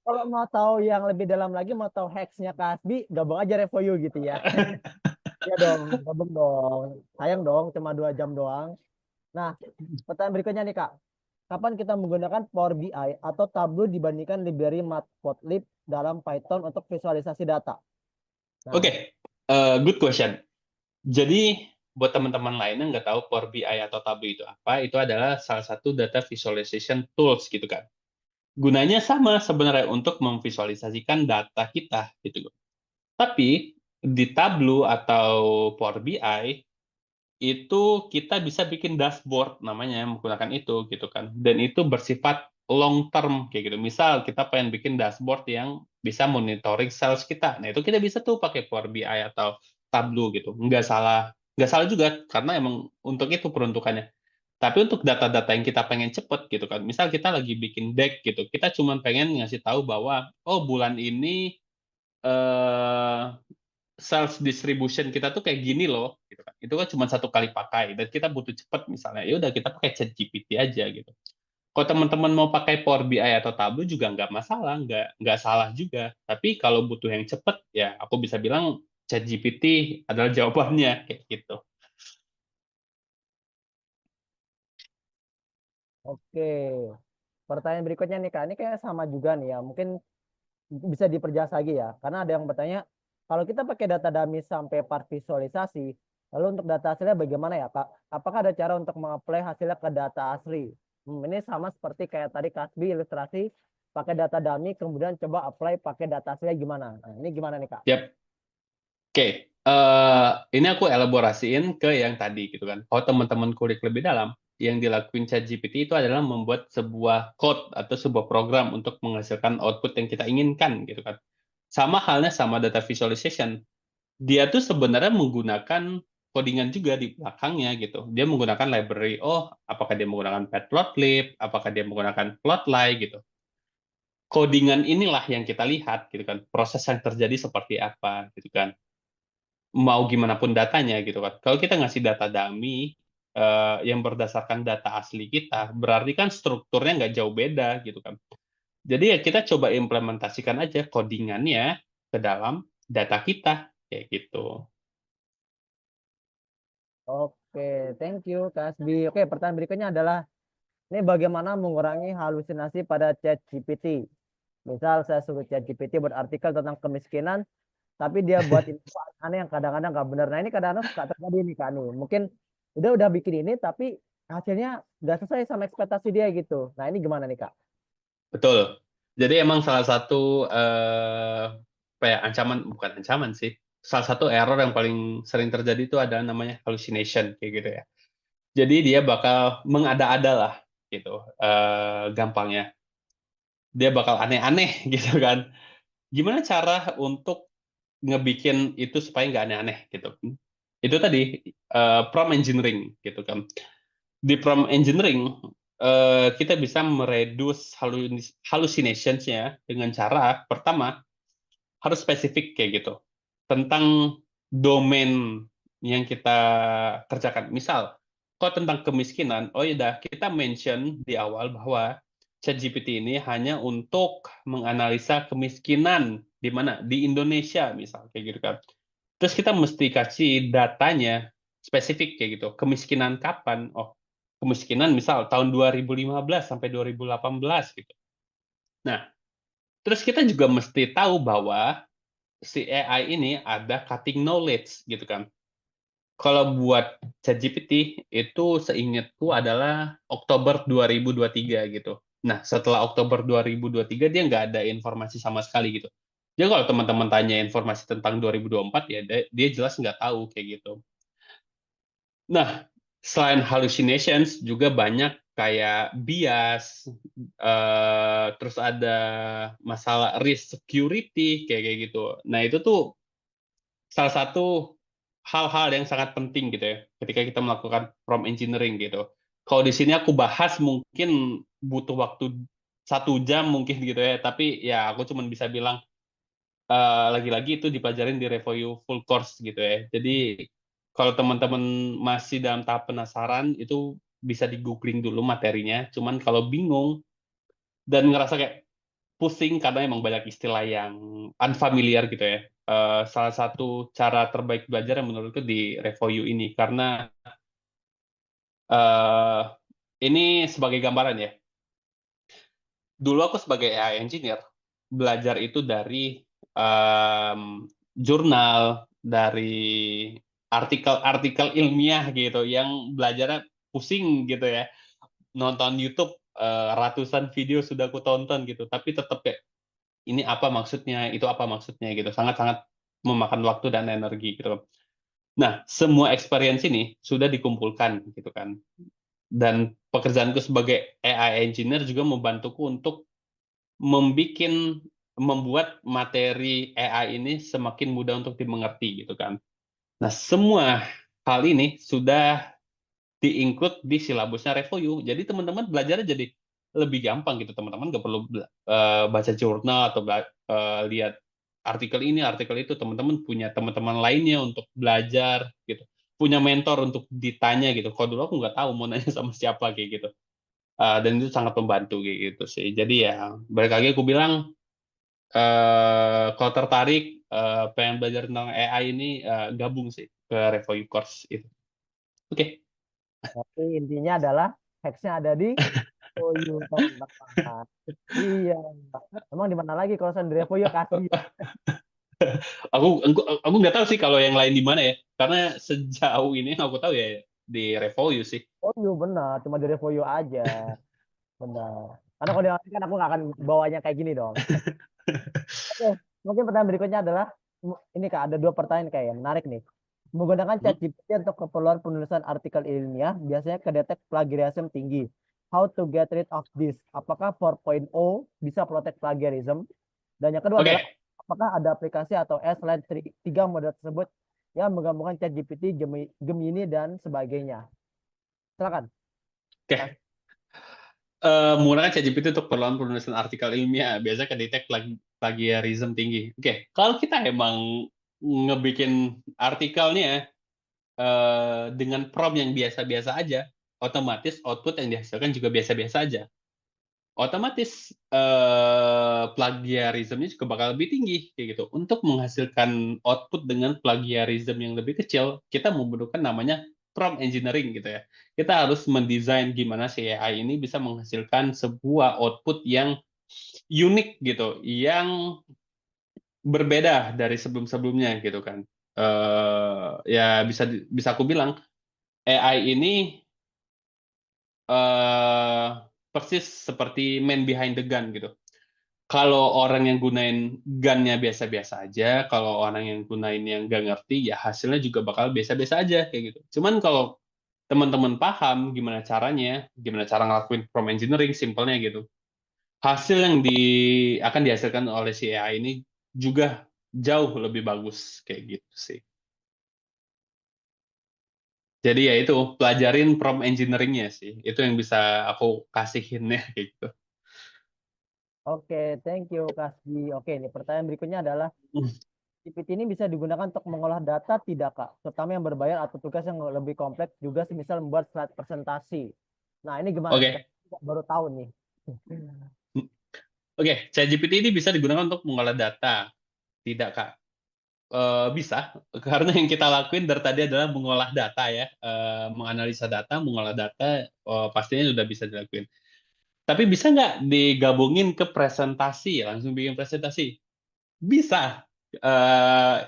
Kalau mau tahu yang lebih dalam lagi, mau tahu hacksnya Kak Hasbi, gabung aja Revoyu gitu ya. Ya dong, gabung dong. Sayang dong, cuma 2 jam doang. Nah, pertanyaan berikutnya nih Kak. Kapan kita menggunakan Power BI atau Tableau dibandingkan library Matplotlib dalam Python untuk visualisasi data? Nah, Oke, good question. Jadi buat teman-teman lainnya nggak tahu Power BI atau Tableau itu apa, itu adalah salah satu data visualization tools gitu kan. Gunanya sama sebenarnya untuk memvisualisasikan data kita gitu. Tapi di Tableau atau Power BI itu kita bisa bikin dashboard namanya menggunakan itu gitu kan. Dan itu bersifat long term kayak gitu. Misal kita pengen bikin dashboard yang bisa monitoring sales kita. Nah, itu kita bisa tuh pakai Power BI atau Tableau gitu. Nggak salah juga karena emang untuk itu peruntukannya. Tapi untuk data-data yang kita pengen cepet gitu kan. Misal kita lagi bikin deck gitu. Kita cuma pengen ngasih tahu bahwa oh bulan ini eh sales distribution kita tuh kayak gini loh gitu kan. Itu kan cuma satu kali pakai dan kita butuh cepat misalnya. Ya udah kita pakai ChatGPT aja gitu. Kalau teman-teman mau pakai Power BI atau Tableau juga nggak masalah, nggak salah juga. Tapi kalau butuh yang cepat ya aku bisa bilang ChatGPT adalah jawabannya kayak gitu. oke. Pertanyaan berikutnya nih Kak, ini kayak sama juga nih ya. Mungkin bisa diperjelas lagi ya. Karena ada yang bertanya, kalau kita pakai data dummy sampai part visualisasi, lalu untuk data aslinya bagaimana ya Kak? Apakah ada cara untuk mengapply hasilnya ke data asli? Ini sama seperti kayak tadi Kasbi ilustrasi, pakai data dummy, kemudian coba apply pakai data aslinya gimana? Nah, ini gimana nih Kak? Yap. Oke, ini aku elaborasiin ke yang tadi gitu kan. Kalau teman-teman kulik lebih dalam, yang dilakuin ChatGPT itu adalah membuat sebuah code atau sebuah program untuk menghasilkan output yang kita inginkan gitu kan. Sama halnya sama data visualization. Dia tuh sebenarnya menggunakan codingan juga di belakangnya gitu. Dia menggunakan library. Oh, apakah dia menggunakan matplotlib, apakah dia menggunakan plotly gitu. Codingan inilah yang kita lihat gitu kan. Proses yang terjadi seperti apa gitu kan. Mau gimana pun datanya gitu kan. Kalau kita ngasih data dummy yang berdasarkan data asli kita, berarti kan strukturnya nggak jauh beda gitu kan. Jadi ya kita coba implementasikan aja codingannya ke dalam data kita kayak gitu. Oke, thank you Kasbi. Oke, pertanyaan berikutnya adalah ini bagaimana mengurangi halusinasi pada ChatGPT. Misal saya suruh ChatGPT buat artikel tentang kemiskinan, tapi dia buat info aneh yang kadang-kadang nggak benar. Nah ini kadang-kadang suka terjadi nih Kak nih. Mungkin udah bikin ini, tapi hasilnya nggak sesuai sama ekspektasi dia gitu. Nah ini gimana nih Kak? Betul. Jadi emang salah satu apa ya, ancaman, bukan ancaman sih. Salah satu error yang paling sering terjadi itu ada namanya hallucination kayak gitu ya. Jadi dia bakal mengada-ada lah gitu. Gampangnya. Dia bakal aneh-aneh gitu kan. Gimana cara untuk ngebikin itu supaya nggak aneh-aneh gitu. Itu tadi prompt engineering gitu kan. Di prompt engineering kita bisa mereduce hallucinations-nya dengan cara pertama harus spesifik kayak gitu tentang domain yang kita kerjakan. Misal, kalau tentang kemiskinan, oh ya udah kita mention di awal bahwa ChatGPT ini hanya untuk menganalisa kemiskinan di mana di Indonesia misal kayak gitu kan. Terus kita mesti kasih datanya spesifik kayak gitu. Kemiskinan kapan? Oh, kemiskinan misal tahun 2015 sampai 2018 gitu. Nah, terus kita juga mesti tahu bahwa si AI ini ada cutting knowledge gitu kan. Kalau buat ChatGPT itu seingatku adalah Oktober 2023 gitu. Nah, setelah Oktober 2023 dia nggak ada informasi sama sekali gitu. Jadi kalau teman-teman tanya informasi tentang 2024 ya dia jelas nggak tahu kayak gitu. Nah, selain hallucinations juga banyak kayak bias, terus ada masalah risk security kayak kayak gitu. Nah, itu tuh salah satu hal-hal yang sangat penting gitu ya, ketika kita melakukan prompt engineering gitu. Kalau di sini aku bahas mungkin butuh waktu 1 jam mungkin gitu ya, tapi ya aku cuma bisa bilang lagi-lagi itu dipelajarin di Revoyu full course gitu ya. Jadi kalau teman-teman masih dalam tahap penasaran itu bisa di-googling dulu materinya. Cuman kalau bingung dan ngerasa kayak pusing karena emang banyak istilah yang unfamiliar gitu ya. Salah satu cara terbaik belajar yang menurutku di Revoyu ini karena eh, ini sebagai gambaran ya. Dulu aku sebagai AI engineer belajar itu dari jurnal, dari artikel-artikel ilmiah gitu yang belajarnya pusing gitu ya. Nonton YouTube ratusan video sudah aku tonton gitu, tapi tetap kayak ini apa maksudnya, itu apa maksudnya gitu. Sangat-sangat memakan waktu dan energi gitu. Nah, semua experience ini sudah dikumpulkan gitu kan. Dan pekerjaanku sebagai AI engineer juga membantuku untuk membuat materi AI ini semakin mudah untuk dimengerti gitu kan. Nah, semua hal ini sudah di-include di silabusnya Revoyu. Jadi teman-teman belajarnya jadi lebih gampang gitu. Teman-teman nggak perlu baca jurnal atau lihat artikel ini, artikel itu. Teman-teman punya teman-teman lainnya untuk belajar gitu. Punya mentor untuk ditanya gitu. Kalau dulu aku nggak tahu mau nanya sama siapa kayak gitu. Dan itu sangat membantu kayak gitu sih. Jadi ya balik lagi aku bilang kalau tertarik pengen belajar tentang AI ini gabung sih ke Revoyu Course itu. Oke. Tapi intinya adalah hacksnya ada di Revoyu teman-teman. Iya. Emang di mana lagi kalau di Revoyu kasih. Aku nggak tahu sih kalau yang lain di mana ya. Karena sejauh ini yang aku tahu ya di Revoyu sih. Oh iya benar, cuma di Revoyu aja. Benar. Karena kalau di orang lain kan aku nggak akan bawanya kayak gini dong. Oke, mungkin pertanyaan berikutnya adalah ini Kak, ada dua pertanyaan kayak yang menarik nih. Menggunakan Hmm? ChatGPT untuk keperluan penulisan artikel ilmiah biasanya kedetek plagiarism tinggi. How to get rid of this? Apakah 4.0 bisa protect plagiarism? Dan yang kedua adalah Oke. apakah ada aplikasi atau selain tiga model tersebut yang menggabungkan ChatGPT, Gemini dan sebagainya. Silakan. Kas. Oke. Menggunakan ChatGPT untuk keperluan penulisan artikel ilmiah, biasanya kedetek plagiarism tinggi. Oke, kalau kita emang ngebikin artikelnya dengan prompt yang biasa-biasa aja, otomatis output yang dihasilkan juga biasa-biasa aja. Otomatis plagiarismnya juga bakal lebih tinggi kayak gitu. Untuk menghasilkan output dengan plagiarism yang lebih kecil, kita membutuhkan namanya prompt engineering gitu ya. Kita harus mendesain gimana si AI ini bisa menghasilkan sebuah output yang unik gitu, yang berbeda dari sebelum-sebelumnya gitu kan. Ya bisa aku bilang AI ini eh persis seperti man behind the gun gitu. Kalau orang yang gunain gun-nya biasa-biasa aja, kalau orang yang gunain yang nggak ngerti, ya hasilnya juga bakal biasa-biasa aja kayak gitu. Cuman kalau teman-teman paham gimana cara ngelakuin prompt engineering, simpelnya gitu. Hasil yang akan dihasilkan oleh si AI ini juga jauh lebih bagus kayak gitu sih. Jadi ya itu, pelajarin prompt engineering-nya sih. Itu yang bisa aku kasihin ya kayak gitu. Oke, thank you, Kasdi. Oke, ini pertanyaan berikutnya adalah GPT ini bisa digunakan untuk mengolah data tidak, Kak? Terutama yang berbayar atau tugas yang lebih kompleks juga semisal membuat slide presentasi. Nah, ini gimana nih? Oke. Baru tahu nih. Oke, ChatGPT ini bisa digunakan untuk mengolah data. Tidak, Kak. Bisa, karena yang kita lakuin dari tadi adalah mengolah data ya, menganalisa data, mengolah data, pastinya sudah bisa dilakuin. Tapi bisa nggak digabungin ke presentasi, langsung bikin presentasi? Bisa.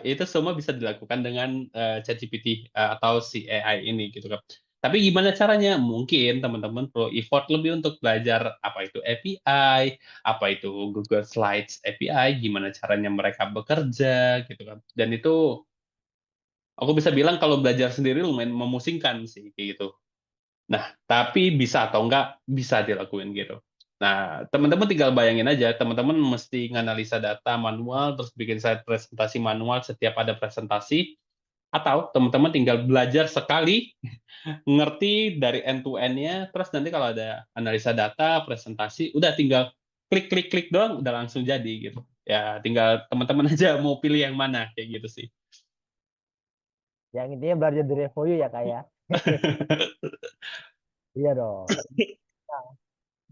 Itu semua bisa dilakukan dengan ChatGPT atau si AI ini gitu kan. Tapi gimana caranya? Mungkin teman-teman perlu effort lebih untuk belajar apa itu API, apa itu Google Slides API, gimana caranya mereka bekerja gitu kan. Dan itu aku bisa bilang kalau belajar sendiri lumayan memusingkan sih kayak gitu. Nah, tapi bisa atau enggak bisa dilakuin gitu. Nah, teman-teman tinggal bayangin aja, teman-teman mesti nganalisa data manual, terus bikin slide presentasi manual setiap ada presentasi, atau teman-teman tinggal belajar sekali, ngerti dari end to end-nya, terus nanti kalau ada analisa data, presentasi, udah tinggal klik-klik-klik doang, udah langsung jadi gitu. Ya, tinggal teman-teman aja mau pilih yang mana, kayak gitu sih. Yang intinya belajar dari FOU ya, Kak ya. Iya dong. Nah,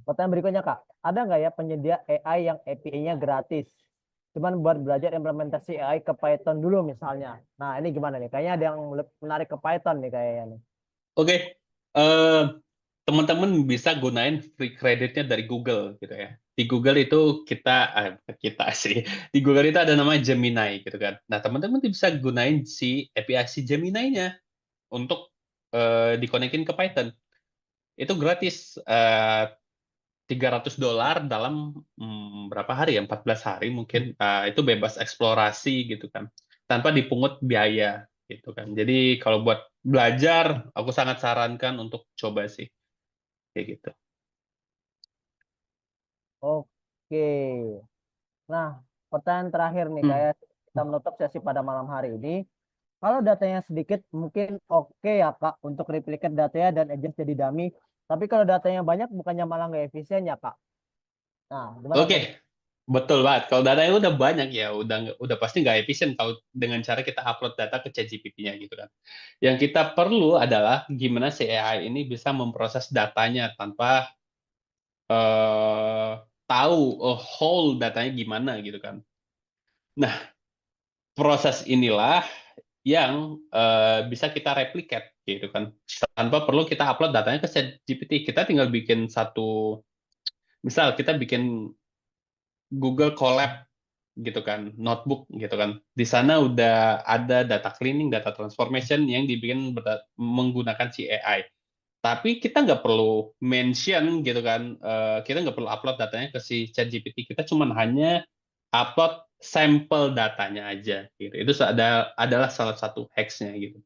pertanyaan berikutnya, Kak. Ada nggak ya penyedia AI yang API-nya gratis? Cuman buat belajar implementasi AI ke Python dulu misalnya. Nah, ini gimana nih? Kayaknya ada yang menarik ke Python nih kayaknya nih. Oke, eh, teman-teman bisa gunain free creditnya dari Google gitu ya. Di Google itu bukan kita sih. Di Google itu ada namanya Gemini gitu kan. Nah, teman-teman bisa gunain si API si Gemini-nya untuk dikonekin ke Python. Itu gratis, $300 dalam berapa hari ya? 14 hari mungkin. Itu bebas eksplorasi gitu kan. Tanpa dipungut biaya gitu kan. Jadi kalau buat belajar, aku sangat sarankan untuk coba sih kayak gitu. Oke. Nah, pertanyaan terakhir nih, Hmm. kayak kita menutup sesi pada malam hari ini. Kalau datanya sedikit, mungkin oke ya, Kak, untuk replicate datanya dan adjust jadi dummy. Tapi kalau datanya banyak, bukannya malah nggak efisien ya, Kak? Nah, gimana tuh? Oke, betul banget. Kalau datanya udah banyak ya, udah pasti nggak efisien kalau dengan cara kita upload data ke ChatGPT-nya gitu kan. Yang kita perlu adalah gimana si AI ini bisa memproses datanya tanpa eh, tahu whole datanya gimana gitu kan. Nah, proses inilah yang bisa kita replicate gitu kan. Tanpa perlu kita upload datanya ke ChatGPT. Kita tinggal bikin misal kita bikin Google Colab gitu kan, notebook gitu kan. Di sana udah ada data cleaning, data transformation yang dibikin menggunakan si AI. Tapi kita nggak perlu mention gitu kan, kita nggak perlu upload datanya ke si ChatGPT. Kita cuma hanya upload sampel datanya aja. Gitu. Itu adalah salah satu hacks-nya gitu.